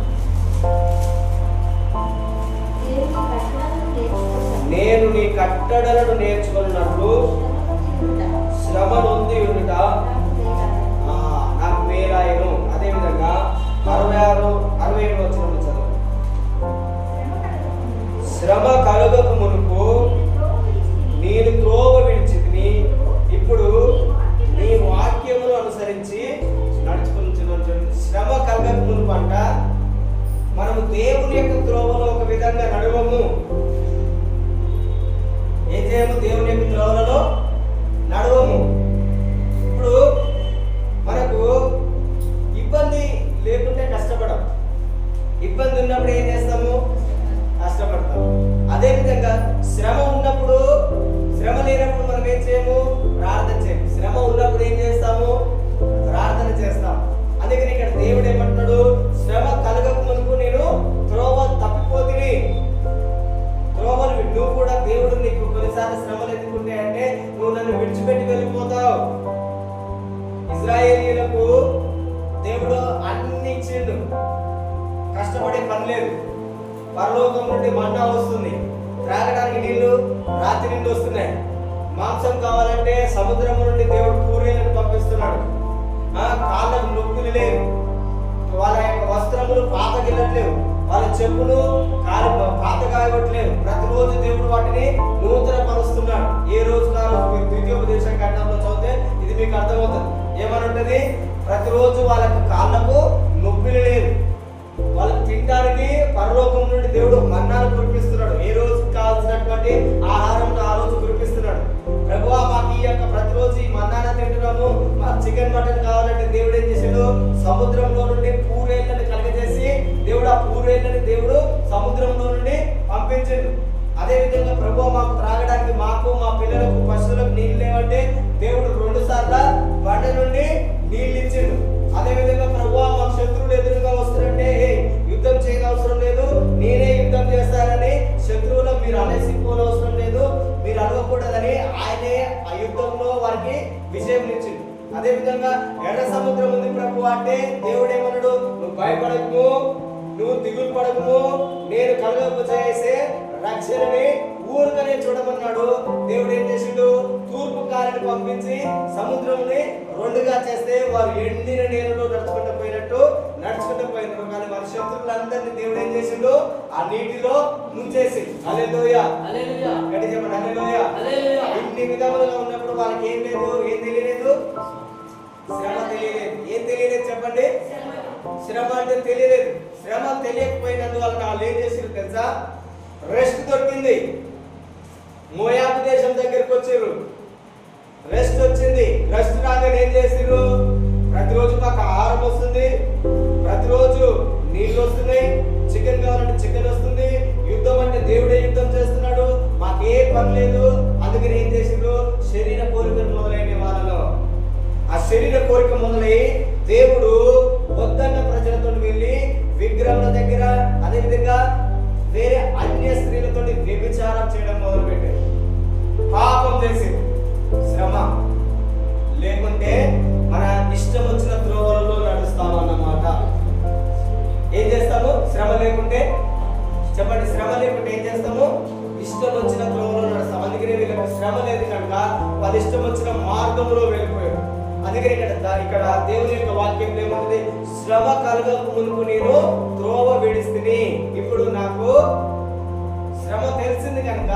నేను నీ కట్టడలను నేర్చుకున్నట్లు శ్రమ నొంది ఉండుట 66, 67 వచనం చదవండి. శ్రమ కలుగక మునుపు నేను త్రోవ విడిచితిని, ఇప్పుడు నీ వాక్యమును అనుసరించి నడుచుకుంటున్నాను. శ్రమ కలగక మునుపు అంట మనము దేవుని యొక్క త్రోవలో ఒక విధంగా నడవము. ఏం చేయము? దేవుని యొక్క త్రోవలలో నడవము. ఇప్పుడు మనకు ఇబ్బంది లేకుంటే కష్టపడం, ఇబ్బంది ఉన్నప్పుడు ఏం చేస్తాము? కష్టపడతాము. అదేవిధంగా శ్రమ ఉన్నప్పుడు, శ్రమ లేనప్పుడు మనం ఏం చేయము? ప్రార్థన చేయము. శ్రమ ఉన్నప్పుడు ఏం చేస్తాము? ప్రార్థన చేస్తాము. అందుకని ఇక్కడ దేవుడు ఏమంటున్నాడు? శ్రమ కలగక మునుపు నేను త్రోవ తప్పిపోతిని. త్రోవలు నువ్వు కూడా దేవుడు నీకు కొన్నిసార్లు శ్రమలు ఎదుర్కొంటే అంటే నువ్వు నన్ను విడిచిపెట్టి వెళ్ళిపోతావు. ఇశ్రాయేలీయులకు దేవుడు అన్ని ఇచ్చిండు, కష్టపడే పని లేదు. పరలోకం నుండి మన్నా వస్తుంది, త్రాగడానికి నీళ్లు రాత్రి నుండి వస్తున్నాయి. మాంసం కావాలంటే సముద్రం నుండి దేవుడు పూరీలను పంపిస్తున్నాడు. కాళ్ళకు నొప్పులు లేవు, వాళ్ళ యొక్క వస్త్రములు పాతగిల్లట్లేవు, వాళ్ళ చెప్పులు పాత కాయగొట్టలేవు. ప్రతిరోజు దేవుడు వాటిని నూతన పరుస్తున్నాడు. ఏ రోజు కాదు. మీరు ద్వితీయోపదేశ ఖండంలో చదివితే ఇది మీకు అర్థమవుతుంది. ఏమనుంటది? ప్రతిరోజు వాళ్ళకు కాళ్ళకు నొప్పులు లేవు. వాళ్ళకి తినడానికి పరలోకం నుండి దేవుడు మన్నాను కురిపిస్తున్నాడు. ఏ రోజు కావాల్సినటువంటి ఆహారం ఆ రోజు కురిపిస్తున్నాడు. ప్రభువా మాకు ఈ యొక్క ప్రతిరోజు ఈ మన్నాను తింటున్నాము, మాకు చికెన్ మటన్ కావాలంటే దేవుడు ఏం చేశాడు? సముద్రంలో నుండి పూరేళ్ళని కలగజేసి దేవుడు ఆ పూరేళ్ళని దేవుడు సముద్రంలో నుండి పంపించాడు. అదేవిధంగా ప్రభువా మాకు త్రాగడానికి, మాకు మా పిల్లలకు పశువులకు నీళ్ళు లేవంటే దేవుడు 2 సార్లు బండ నుండి నీళ్ళు ఇచ్చిండు. అదేవిధంగా ప్రభువా మాకు శత్రువులు ఎదురుగా వస్తారంటే యుద్ధం చేయనవసరం లేదు, నేనే యుద్ధం చేస్తానని శత్రువులు మీరు అనేసిపోనవసరం లేదు, మీరు అడగకూడదని ఆయనే ఆ యుద్ధంలో వారికి విజయం ఇచ్చింది. అదేవిధంగా ఎర్ర సముద్రం ఉంది ప్రభు అంటే దేవుడు ఏమన్నాడు? నువ్వు భయపడకము, నువ్వు దిగులు పడకము, నేను కలుగజేసే రక్షణని ఊరుకనే చూడమన్నాడు. దేవుడు ఏం చేసిండు? తూర్పు గాలిని పంపించి సముద్రంని 2గా చేస్తే వారు ఎండిన నీళ్ళలో నడుచుకుంటూ పోయినారు. కానీ వారి శత్రువులందరినీ దేవుడు ఏం చేసిండు? ఆ నీటిలో ముంచేసి. హల్లెలూయా, హల్లెలూయా, గట్టిగా చెప్పండి హల్లెలూయా, హల్లెలూయా. ఇన్ని విధములుగా ఉన్నప్పుడు వాళ్ళకి ఏం లేదు, ఏం తెలియలేదు? శ్రమ తెలియలేదు. ఏం తెలియలేదు చెప్పండి? శ్రమ అంటే తెలియలేదు. శ్రమ తెలియకపోయినందువల్ల వాళ్ళు ఏం చేసారు తెలుసా? రెస్ట్ దొరికింది. మోయాబు దేశం దగ్గరికి వచ్చారు, రెస్ట్ వచ్చింది. రెస్ట్ రాగానే ఏం చేసారు? ప్రతిరోజు మాకు ఆహారం వస్తుంది, ప్రతిరోజు నీళ్ళు వస్తున్నాయి, చికెన్ కావాలంటే చికెన్ వస్తుంది, యుద్ధం అంటే దేవుడే యుద్ధం చేస్తున్నాడు, మాకే పని లేదు. అందుకని ఏం చేసిండ్రు? శరీర కోరికలు మొదలైన వాళ్ళలో ఆ శరీర కోరిక మొదలై దేవుడు వద్దన్న ప్రజలతో వెళ్ళి విగ్రహాల దగ్గర, అదేవిధంగా వేరే అన్య స్త్రీలతో వ్యభిచారం చేయడం మొదలు పెట్టారు. పాపం చేసి శ్రమ లేకుంటే మన ఇష్టం వచ్చిన త్రోవలలో నడుస్తాము అన్నమాట. ఏం చేస్తాము? శ్రమ లేకుంటే చెప్పండి, శ్రమ లేకుంటే ఏం చేస్తాము? ఇష్టం వచ్చిన త్రోవలో నడుస్తాం. అందుకనే వీళ్ళకి శ్రమ లేదు కనుక వాళ్ళ ఇష్టం వచ్చిన మార్గంలో వెళ్ళిపోయారు. అందుకని ఇక్కడ దేవుని యొక్క వాక్యం ఏముంటుంది? శ్రమ కలగక మునుపు నేను త్రోవ విడిస్తిని, ఇప్పుడు నాకు శ్రమ తెలిసింది కనుక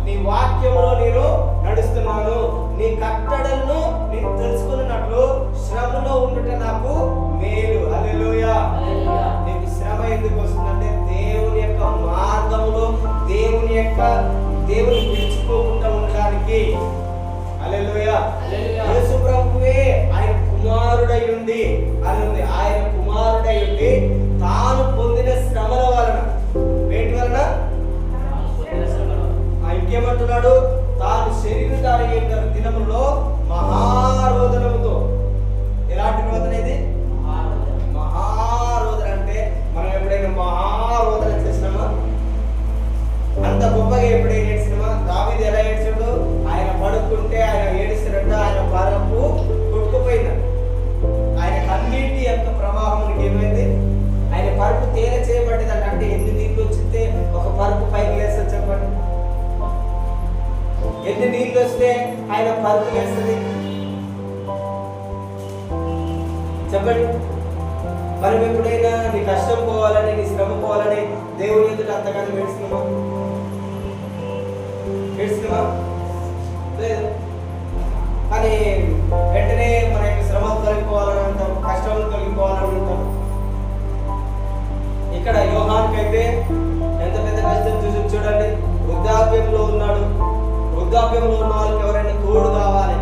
నీ వాక్యంలో నేను నడుస్తున్నాను, నీ కట్టడలను నేను తెలుసుకున్నట్లు శ్రమలో ఉండుట నాకు మేలు. హల్లెలూయా. నీకు శ్రమ ఎందుకు వస్తుందంటే దేవుని యొక్క మార్గంలో దేవుని విడిచిపోకుండా ఉండడానికి. హల్లెలూయా. యేసు ప్రభువే ఆయన కుమారుడై ఉండి అని ఉంది. ఆయన కుమారుడై ఉండి తాను పొందిన శ్రమల వలన, వేటి వలన? ఇంకేమంటున్నాడు? తాను శరీరధారి అయిన దినములో మహారోదనముతో. ఎలాంటి రోదన ఇది? మహారోదన అంటే మనం ఎప్పుడైనా మహారోదన చేసినామా? అంత గొప్పగా ఎప్పుడైనా ఏడ్చినామా? దావీదు ఎలా ఏడ్చాడు? ఆయన పడుకుంటే ఆయన ఏడుస్తున్నట్టు ఆయన పరపు కొట్టుకుపోయింది. ఆయన కన్నీటి యొక్క ప్రవాహానికి ఏమైంది? ఆయన పరుపు తేల చేయబడ్డది. అంటే ఎన్ని నీళ్ళు వచ్చితే ఒక పరుపు పైకి లేస్తుంది చెప్పండి? ఎన్ని నీళ్ళు వస్తే ఆయన పరుపు లేస్తుంది చెప్పండి? మనం ఎప్పుడైనా నీ కష్టం పోవాలని, నీ శ్రమ పోవాలని దేవుని ఎదుట అంతగానో ఏడుస్తున్నామా? లేదు. కానీ వెంటనే మన యొక్క శ్రమలు తొలగిపోవాలని అంటాం, కష్టాలు తొలగిపోవాలని అంటాం. ఇక్కడ యోహానుకైతే ఎంత పెద్ద కష్టం చూసి చూడండి. వృద్ధాప్యంలో ఉన్నాడు. వృద్ధాప్యంలో ఉన్న వాళ్ళకి ఎవరైనా తోడు కావాలి.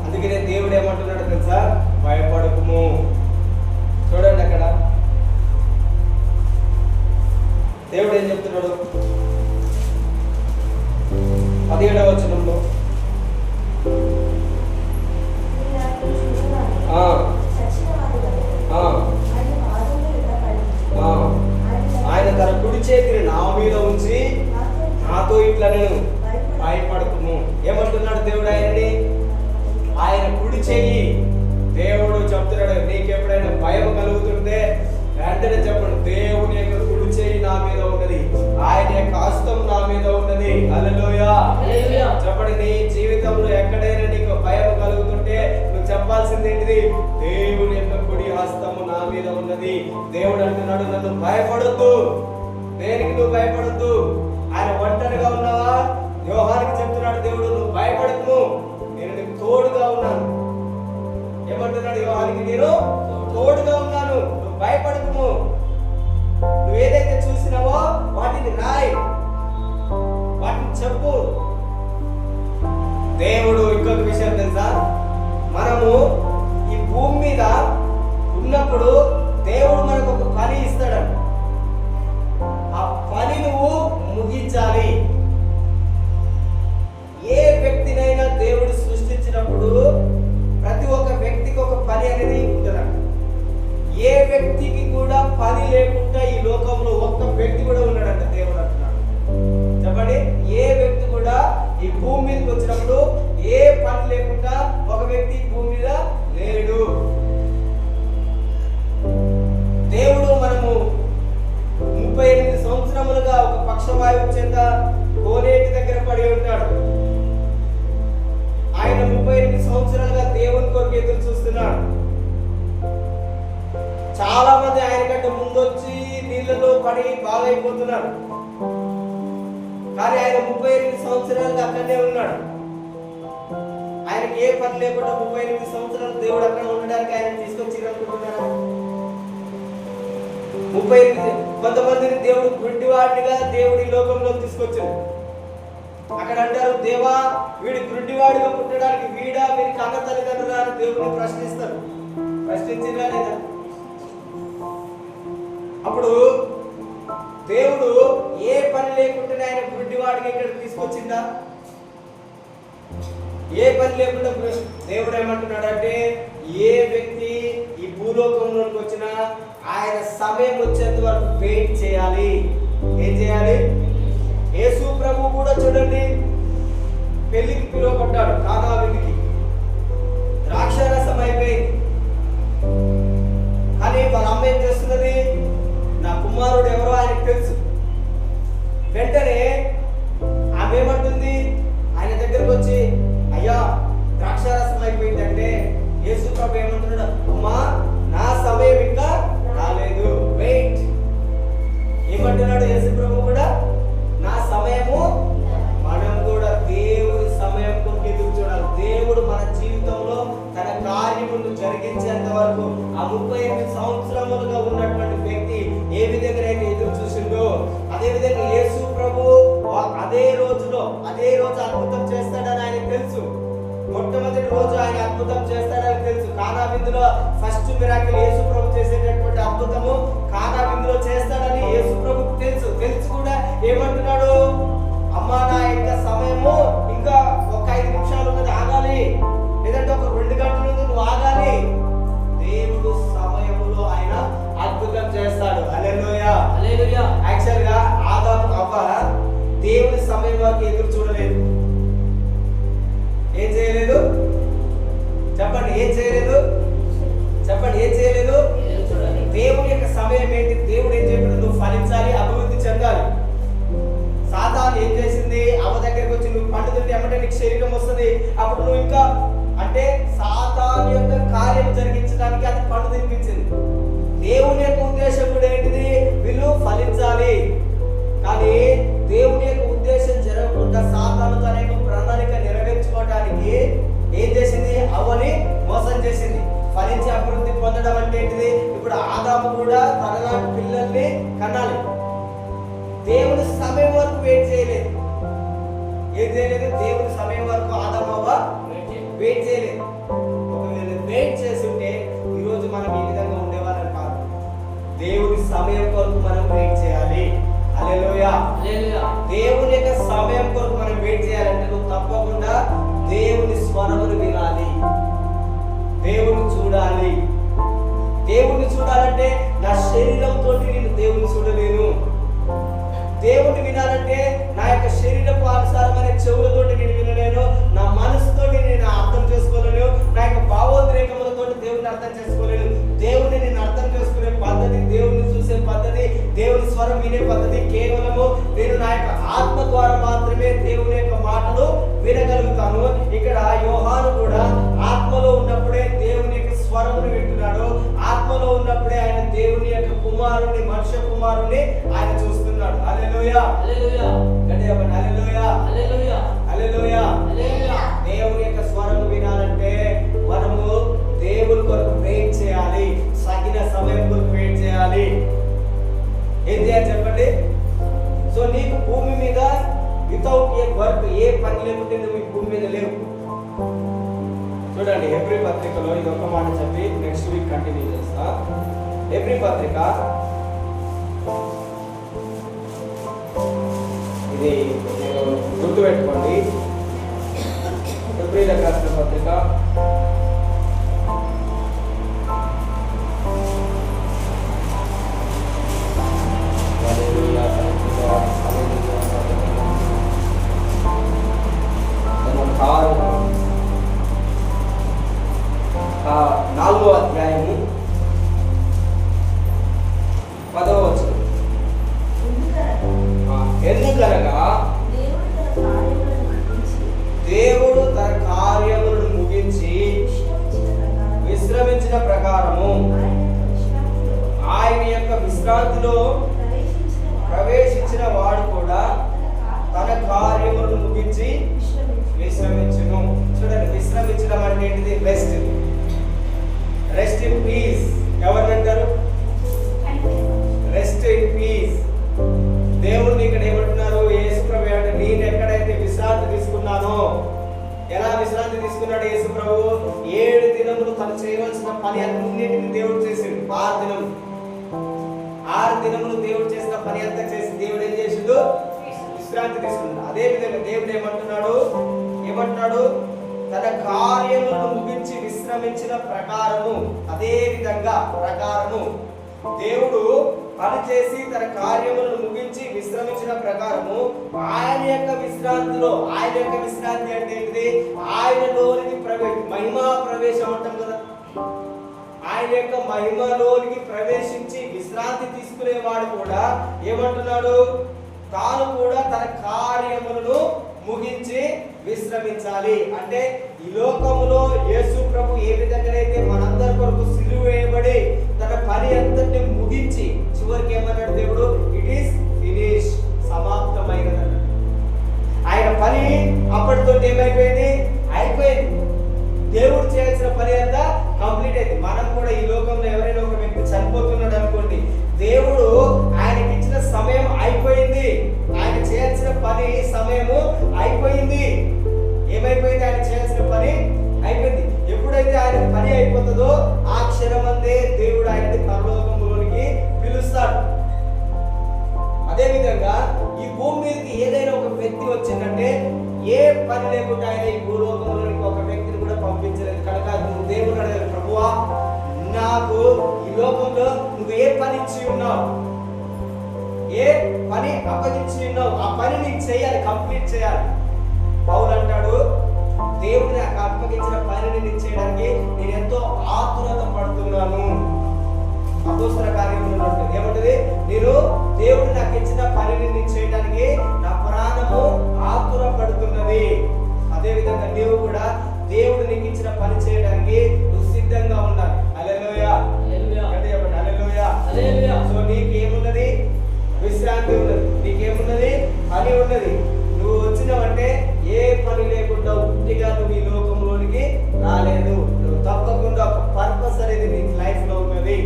అందుకనే దేవుడు ఏమంటున్నాడు తెలుసా? భయపడకుము. చూడండి అక్కడ దేవుడు ఏం చెప్తున్నాడు? 17వ వచనంలో ఆయన తన కుడి చేతిని నా మీద ఉంచి నాతో ఇట్లా నేను భయపడకుము. ఏమంటున్నాడు దేవుడు? ఆయన కుడి చెయ్యి. దేవుడు చెప్తున్నాడు, నీకు ఎప్పుడైనా భయం కలుగుతుంటే వెంటనే చెప్పండి, దేవుని యొక్క కుడి చెయ్యి నా మీద ఉన్నది, ఆయన యొక్క హస్తం నా మీద ఉన్నది. హల్లెలూయా. చెప్పండి, నీ జీవితంలో ఎక్కడైనా నీకు భయం కలుగుతుంటే నువ్వు చెప్పాల్సింది ఏంటిది? దేవుని యొక్క కుడి హస్తము నా మీద ఉన్నది. దేవుడు అంటున్నాడు, నన్ను భయపడొద్దు. దేనికి నువ్వు భయపడొద్దు? ఆయన ఒంటరిగా ఉన్నావా? యోహానికి చెప్తున్నాడు దేవుడు, నువ్వు భయపడకు, నేను నీకు తోడుగా ఉన్నాను. ఏమంటున్నాడు యోహానికి? నేను తోడుగా ఉన్నాను, నువ్వు భయపడకు. నువ్వు ఏదైతే చూసినావో వాటిని రాయి, వాటిని చెప్పు. దేవుడు ఇంకొక విషయం తెలుసా? మనము ఈ భూమి మీద ఉన్నప్పుడు దేవుడు మనకు ఒక పని ఇస్తాడు. ఆ పని నువ్వు ముగించాలి. ఏ వ్యక్తినైనా దేవుడు సృష్టించినప్పుడు ప్రతి ఒక్క వ్యక్తికి ఒక పని అనేది ఉంటుందంట. ఏ వ్యక్తికి కూడా పని లేకుండా ఈ లోకంలో ఒక్క వ్యక్తి కూడా ఉన్నాడంట. దేవుడు అంటున్నాడు. చెప్పండి, ఏ వ్యక్తి కూడా ఈ భూమి మీదకి వచ్చినప్పుడు ఏ పని లేకుండా ఒక వ్యక్తి భూమి మీద లేడు. దేవుడు మనము 38 సంవత్సరములుగా ఒక పక్షవాయువు చేత కోనేటి దగ్గర పడి ఉంటాడు. ఆయన 38 సంవత్సరాలుగా దేవుని కొరకు ఎదురు చూస్తున్నాడు. చాలా మంది ఆయన కంటే ముందొచ్చి నీళ్ళలో పడి బాగైపోతున్నారు. కానీ ఆయన 38 సంవత్సరాలుగా అక్కడనే ఉన్నాడు. ఆయనకి ఏ పని లేకుండా 38 సంవత్సరాలు దేవుడు అక్కడ ఉండడానికి ఆయన తీసుకొచ్చి అనుకుంటున్నాడు. 38 కొంతమందిని దేవుడు గుడ్డివాడిగా దేవుడి లోకంలో తీసుకొచ్చాడు. అక్కడ అంటారు, దేవా వీడి గుడ్డివాడిగా పుట్టడానికి వీడా మీరు కన్న తల్లిదండ్రులా అని దేవుడిని ప్రశ్నిస్తారు. ప్రశ్నించిరా లేదా? అప్పుడు దేవుడు ఏ పని లేకుండానే ఆయన గుడ్డివాడిగా ఇక్కడ తీసుకొచ్చిందా? ఏ పని లేకుండా దేవుడు ఏమంటున్నాడు అంటే, ఏ వ్యక్తి ఈ భూలోకంలోకి వచ్చినా ఆయన సమయం వచ్చేంత వరకు వెయిట్ చేయాలి. ఏం చేయాలి? యేసు ప్రభు కూడా చూడండి, పెళ్లికి పిలువబడ్డాడు కానా విందుకి. ద్రాక్షారసం అయిపోయింది. కానీ వాళ్ళ అమ్మ ఏం చేస్తున్నది? నా కుమారుడు ఎవరో ఆయనకు తెలుసు. వెంటనే ఆమె ఏమంటుంది? ఆయన దగ్గరకు వచ్చి, అయ్యా ద్రాక్షారసం అయిపోయిందంటే యేసు ప్రభు ఏమంటున్నాడు? అమ్మా నా సమయం ఇంకా రాలేదు, వెయిట్. ఏమంటున్నాడు యేసు ప్రభు కూడా? నా సమయము. మనం కూడా దేవుడి సమయం కొరకు ఎదురు చూడాలి. దేవుడు మన జీవితంలో తన కార్యమును జరిగించేంత వరకు ఆ 38 సంవత్సరములుగా ఉన్నటువంటి వ్యక్తి ఏ విధంగా అయితే ఎదురు చూసిండో, అదే విధంగా యేసు ప్రభు అదే రోజు అద్భుతం చేస్తాడని ఆయనకు తెలుసు. మొట్టమొదటి రోజు ఆయన అద్భుతం చేస్తాడని తెలుసు. కానా విందులో ఫస్ట్ మిరాకిల్ యేసు ప్రభు చేసేటటువంటి అద్భుతము కానా విందులో చేస్తాడని యేసు ప్రభుకు తెలుసు. తెలిసి కూడా ఏమంటున్నాడు? అమ్మా నా యొక్క సమయము ఇంకా ఒక 5 నిమిషాలు ఉన్నది, ఆగాలి. లేదంటే ఒక 2 గంటలు ఉంది, నువ్వు ఆగాలి. దేవుడు సమయములో ఆయన అద్భుతం చేస్తాడు. హల్లెలూయా, హల్లెలూయా. యాక్చువల్ గా ఆదాము అవ్వ దేవుని సమయం వరకు ఎదురు చూడలేదు. ఏం చేయలేదు? చెప్పండి, ఏం చేయలేదు? చెప్పండి, ఏం చేయలేదు? దేవుని యొక్క సమయం ఏంటి? దేవుడు ఏం చెప్పాడు? నువ్వు ఫలించాలి, అభివృద్ధి చెందాలి. సాతాను ఏం చేసింది? అవ్వ దగ్గరికి వచ్చి నువ్వు పండు తింటే ఏమంటే నీకు శరీరం వస్తుంది, అప్పుడు నువ్వు ఇంకా అంటే సాతాను యొక్క కార్యం జరిగించడానికి అది పండు తినిపించింది. దేవుని యొక్క ఉద్దేశం కూడా ఏంటిది? వీళ్ళు ఫలించాలి. కానీ దేవుని యొక్క ఉద్దేశం జరగకుండా సాతాను తన యొక్క ప్రణాళిక నెరవేర్చుకోవడానికి ఏం చేసింది? అవ్వని మోసం చేసింది. ఫలించి అభివృద్ధి పొందడం అంటే ఏంటిది? ఇప్పుడు ఆదాము కూడా తనలాంటి పిల్లల్ని కనాలి. దేవుని సమయం వరకు వెయిట్ చేయలేదు. ఏం చేయలేదు? దేవుని సమయం వరకు ఆదాము అవ్వ వెయిట్ చేయలేదు. ఒకవేళ వెయిట్ చేసి ఉంటే ఈరోజు మనం ఈ విధంగా ఉండేవాళ్ళం కాదు. దేవుని సమయం కొరకు మనం వెయిట్ చేయాలి. హల్లెలూయా. దేవుని యొక్క సమయం కొరకు మనం వెయిట్ చేయాలంటే నువ్వు తప్పకుండా దేవుని స్వరమును వినాలి, దేవుని చూడాలి. దేవుని చూడాలంటే నా శరీరంతో నేను దేవుని చూడలేను. దేవుని వినాలంటే నా యొక్క శరీరపు అనుసారమైన చెవులతోటి నేను వినలేను, నా మనసుతోటి నేను అర్థం చేసుకోలేను, నా యొక్క భావోద్రేకములతో దేవుని అర్థం చేసుకోలేను. దేవుని నేను అర్థం చేసుకునే పద్ధతి, దేవుని చూసే పద్ధతి, దేవుని స్వరం వినే పద్ధతి కేవలము నేను నా యొక్క ఆత్మ ద్వారా మాత్రమే దేవుని యొక్క మాటలు వినగలుగుతాను. ఇక్కడ యోహాను కూడా ఆత్మలో ఉన్నప్పుడే దేవుని యొక్క స్వరమును వింటున్నాడు. ఆత్మలో ఉన్నప్పుడే ఆయన దేవుని యొక్క కుమారుని, మనుష్య కుమారుని ఆయన చూస్తున్నాడు. హల్లెలూయా. హల్లెలూయా. గట్టిగా హల్లెలూయా. హల్లెలూయా. హల్లెలూయా. హల్లెలూయా. దేవుని యొక్క స్వరము వినాలంటే మనము దేవుని కొరకు వెయిట్ చేయాలి, సగిన సమయం కొరకు వెయిట్ చేయాలి. ఏం చేయాలి చెప్పండి? సో నీకు భూమి మీద వితౌట్ ఏ వర్క్, ఏ పని లేకుంటే నువ్వు ఈ భూమి మీద లేవు. చూడండి హెబ్రీ పత్రికలో ఇది ఒక మాట చెప్పి నెక్స్ట్ వీక్ కంటిన్యూ చేస్తా. హెబ్రీ పత్రిక ఇది గుర్తు పెట్టుకోండి. హెబ్రీలకు రాసిన పత్రిక 4వ అధ్యాయము 10వ వచనం. ఎందుకనగా దేవుడు తన కార్యములను ముగించి విశ్రమించిన ప్రకారము ఆయన యొక్క విశ్రాంతిలో ప్రవేశించిన వాడు కూడా తన కార్యములను ముగించి విశ్రమించును. చూడండి, విశ్రమించడం అంటే ఏంటిది? రెస్ట్. Rest in peace. ఎవరినంటారు? Rest in peace. దేవుడు ఇక్కడ ఏమంటున్నారు? యేసుప్రభు అంటే నేను ఎక్కడైతే విశ్రాంతి తీసుకున్నానో, ఎలా విశ్రాంతి తీసుకున్నాడు యేసు ప్రభు? 7 దినములు తను చేయవలసిన పని అన్నిటిని దేవుడు చేసిండు. 6 దినములు దేవుడు చేసిన పని అంతా చేసి దేవుడు ఏం చేసిండు? విశ్రాంతి తీసుకున్నాడు. అదే విధంగా దేవుడు ఏమంటున్నాడు? తన కార్యములను ముగించి విశ్రమించిన ప్రకారము, అదే విధంగా ప్రకారము దేవుడు పని చేసి తన కార్యములను ముగించి విశ్రమించిన ప్రకారము ఆయన యొక్క విశ్రాంతిలో, ఆయన యొక్క విశ్రాంతి అంటే ఏంటిది? ఆయనలోనికి మహిమా ప్రవేశం అంటాం కదా. ఆయన యొక్క మహిమలోనికి ప్రవేశించి విశ్రాంతి తీసుకునేవాడు కూడా ఏమంటున్నాడు? తాను కూడా తన కార్యములను ముగించి విశ్రమించాలి. అంటే ఈ లోకములో యేసు ప్రభు ఏ విధంగానైతే మనందరి కొరకు సిలువ వేయబడి తన పని అంతటిని ముగించి చివరికి ఏమన్నాడు దేవుడు? ఇట్ ఈస్ ఫినిష్, సమాప్తమైనది. ఆయన పని అప్పటితో ఏమైపోయింది? అయిపోయింది. దేవుడు చేయాల్సిన పని అంతా కంప్లీట్ అయింది. మనం కూడా ఈ లోకంలో ఎవరైనా ఒక వ్యక్తి చనిపోతున్నాడు అనుకోండి, దేవుడు ఆయనకి ఇచ్చిన సమయం అయిపోయింది. ఆయన చేయాల్సిన పని సమయము అయిపోయింది. ఏమైపోయింది? ఆయన చేయాల్సిన పని అయిపోయింది. ఎప్పుడైతే ఆయన పని అయిపోతుందో ఆ క్షణమందే దేవుడు ఆయనని పరలోకములోనికి పిలుస్తాడు. అదే విధంగా ఈ భూమి మీదకి ఏదైనా ఒక వ్యక్తి వచ్చిందంటే ఏ పని లేకుండా ఆయన ఈ భూలోకంలోనికి ఒక వ్యక్తిని కూడా పంపించలేదు. కనుక నువ్వు దేవుడు అడగాలి, ప్రభువా నాకు ఈ లోకంలో నువ్వు ఏ పని ఇచ్చి ఉన్నావు, ఏ పని అప్పగించి ఉన్నావు, ఆ పని నీకు చేయాలి, కంప్లీట్ చేయాలి. పౌలు అంటాడు, దేవుడు నాకు అప్పగించిన పనిని నేను చేయడానికి నేను ఎంతో ఆతురత పడుతున్నాను. అపోస్తల కార్యములలో ఏమంటది? నేను దేవుడు నాకు ఇచ్చిన పనిని నేను చేయడానికి నా ప్రాణము ఆతుర పడుతున్నది. అదే విధంగా నీవు కూడా దేవుడు నీకు ఇచ్చిన పని ఉన్నది. నువ్వు వచ్చినావంటే ఏ పని లేకుండా ఉట్టిగా నువ్వు ఈ లోకంలోనికి రాలేదు. నువ్వు తప్పకుండా ఒక పర్పస్ అనేది నీ లైఫ్ లో ఉన్నది.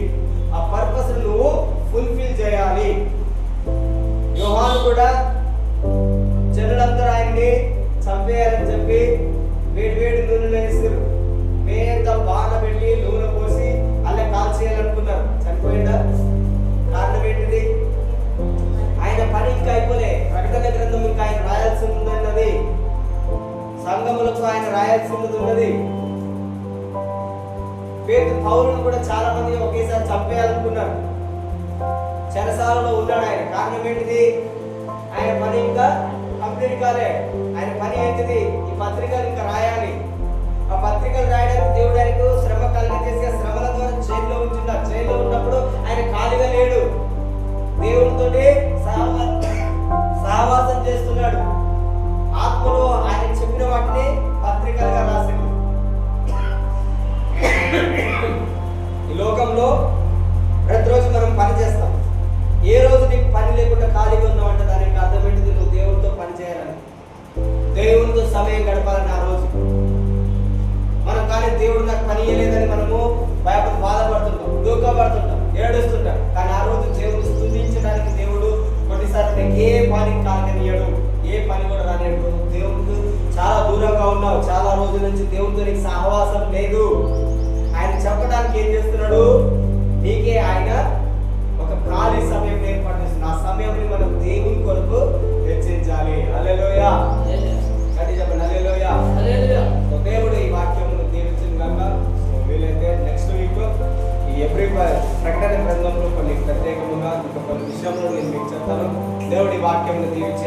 ఆ పర్పస్ నువ్వు ఫుల్ఫిల్ చేయాలి. యోహాను కూడా జనులందరూ ఆయన్ని చంపేయాలని చెప్పి వేడి నూనెలో వేస్తారు. పెద్ద బాణ పెట్టి నూనె పోసి అలా కాల్చేయాలనుకున్నారు. చనిపోయిందా? కారణం ఏంటిది? ఆయన పని ఇంకా అయిపోలే. ప్రకటన గ్రంథం ఇంకా ఆయన రాయాల్సి ఉన్నది. సంఘములకు ఆయన రాయాల్సి ఉన్నది. పౌలును కూడా చాలా మంది ఒకేసారి చంపేయాలనుకున్నారు. చెరసాలలో ఉన్నాడు ఆయన. కారణం ఏంటిది? ఆయన పని ఇంకా కంప్లీట్ కాలే. ఆయన పని ఏంటిది? ఈ పత్రికలు ఇంకా రాయాలి. ఆ పత్రికలు రాయడానికి దేవుడు ఆయనకు శ్రమ కలిగజేసి ఆ శ్రమల ద్వారా జైల్లో ఉంటున్నారు. జైల్లో ఉన్నప్పుడు ఆయన ఖాళీగా లేడు. దేవుడితోటి సహవాసం చేస్తున్నాడు. ఆత్మలో ఆయన చెప్పిన వాటిని పత్రికలుగా రాసింది. ఈ లోకంలో ప్రతిరోజు మనం పని చేస్తాం. ఏ రోజు నీకు పని లేకుండా ఖాళీగా ఉన్నావంటే దానికి అర్థం ఏంటిది? నువ్వు దేవుడితో పని చేయాలని, దేవుడితో సమయం గడపాలని. ఆ రోజు మనం కానీ దేవుడు నాకు పని ఇవ్వలేదని మనము బాధపడుతుంటాం, దుఃఖపడుతుంటాం, ఏడుస్తుంటాం. కానీ ఆ రోజు దేవుడు స్తుతించడానికి దేవుడు కొన్నిసార్లు నీకు ఏ పని కాలనియడు, ఏ పని కూడా రానియడు. దేవుడు చాలా దూరంగా ఉన్నావు, చాలా రోజుల నుంచి దేవుడితో నీకు సహవాసం లేదు. ఆయన చెప్పడానికి ఏం చేస్తున్నాడు? నీకే ఆయన ఒక ఖాళీ సమయం ఏర్పాటు చేస్తుంది. ఆ సమయంలో మనం దేవుని కొరకు వెచ్చించాలి. హల్లెలూయా. చెప్పండి హల్లెలూయా. దేవుడు ఈ వాక్యం దీవించింది కాక వీలైతే నెక్స్ట్ వీక్ ఈ ప్రకటన గ్రంథంలో కొన్ని ప్రత్యేకంగా ఇంకా కొన్ని విషయంలో నేను మీకు చెప్తాను. దేవుడి వాక్యం దీవించి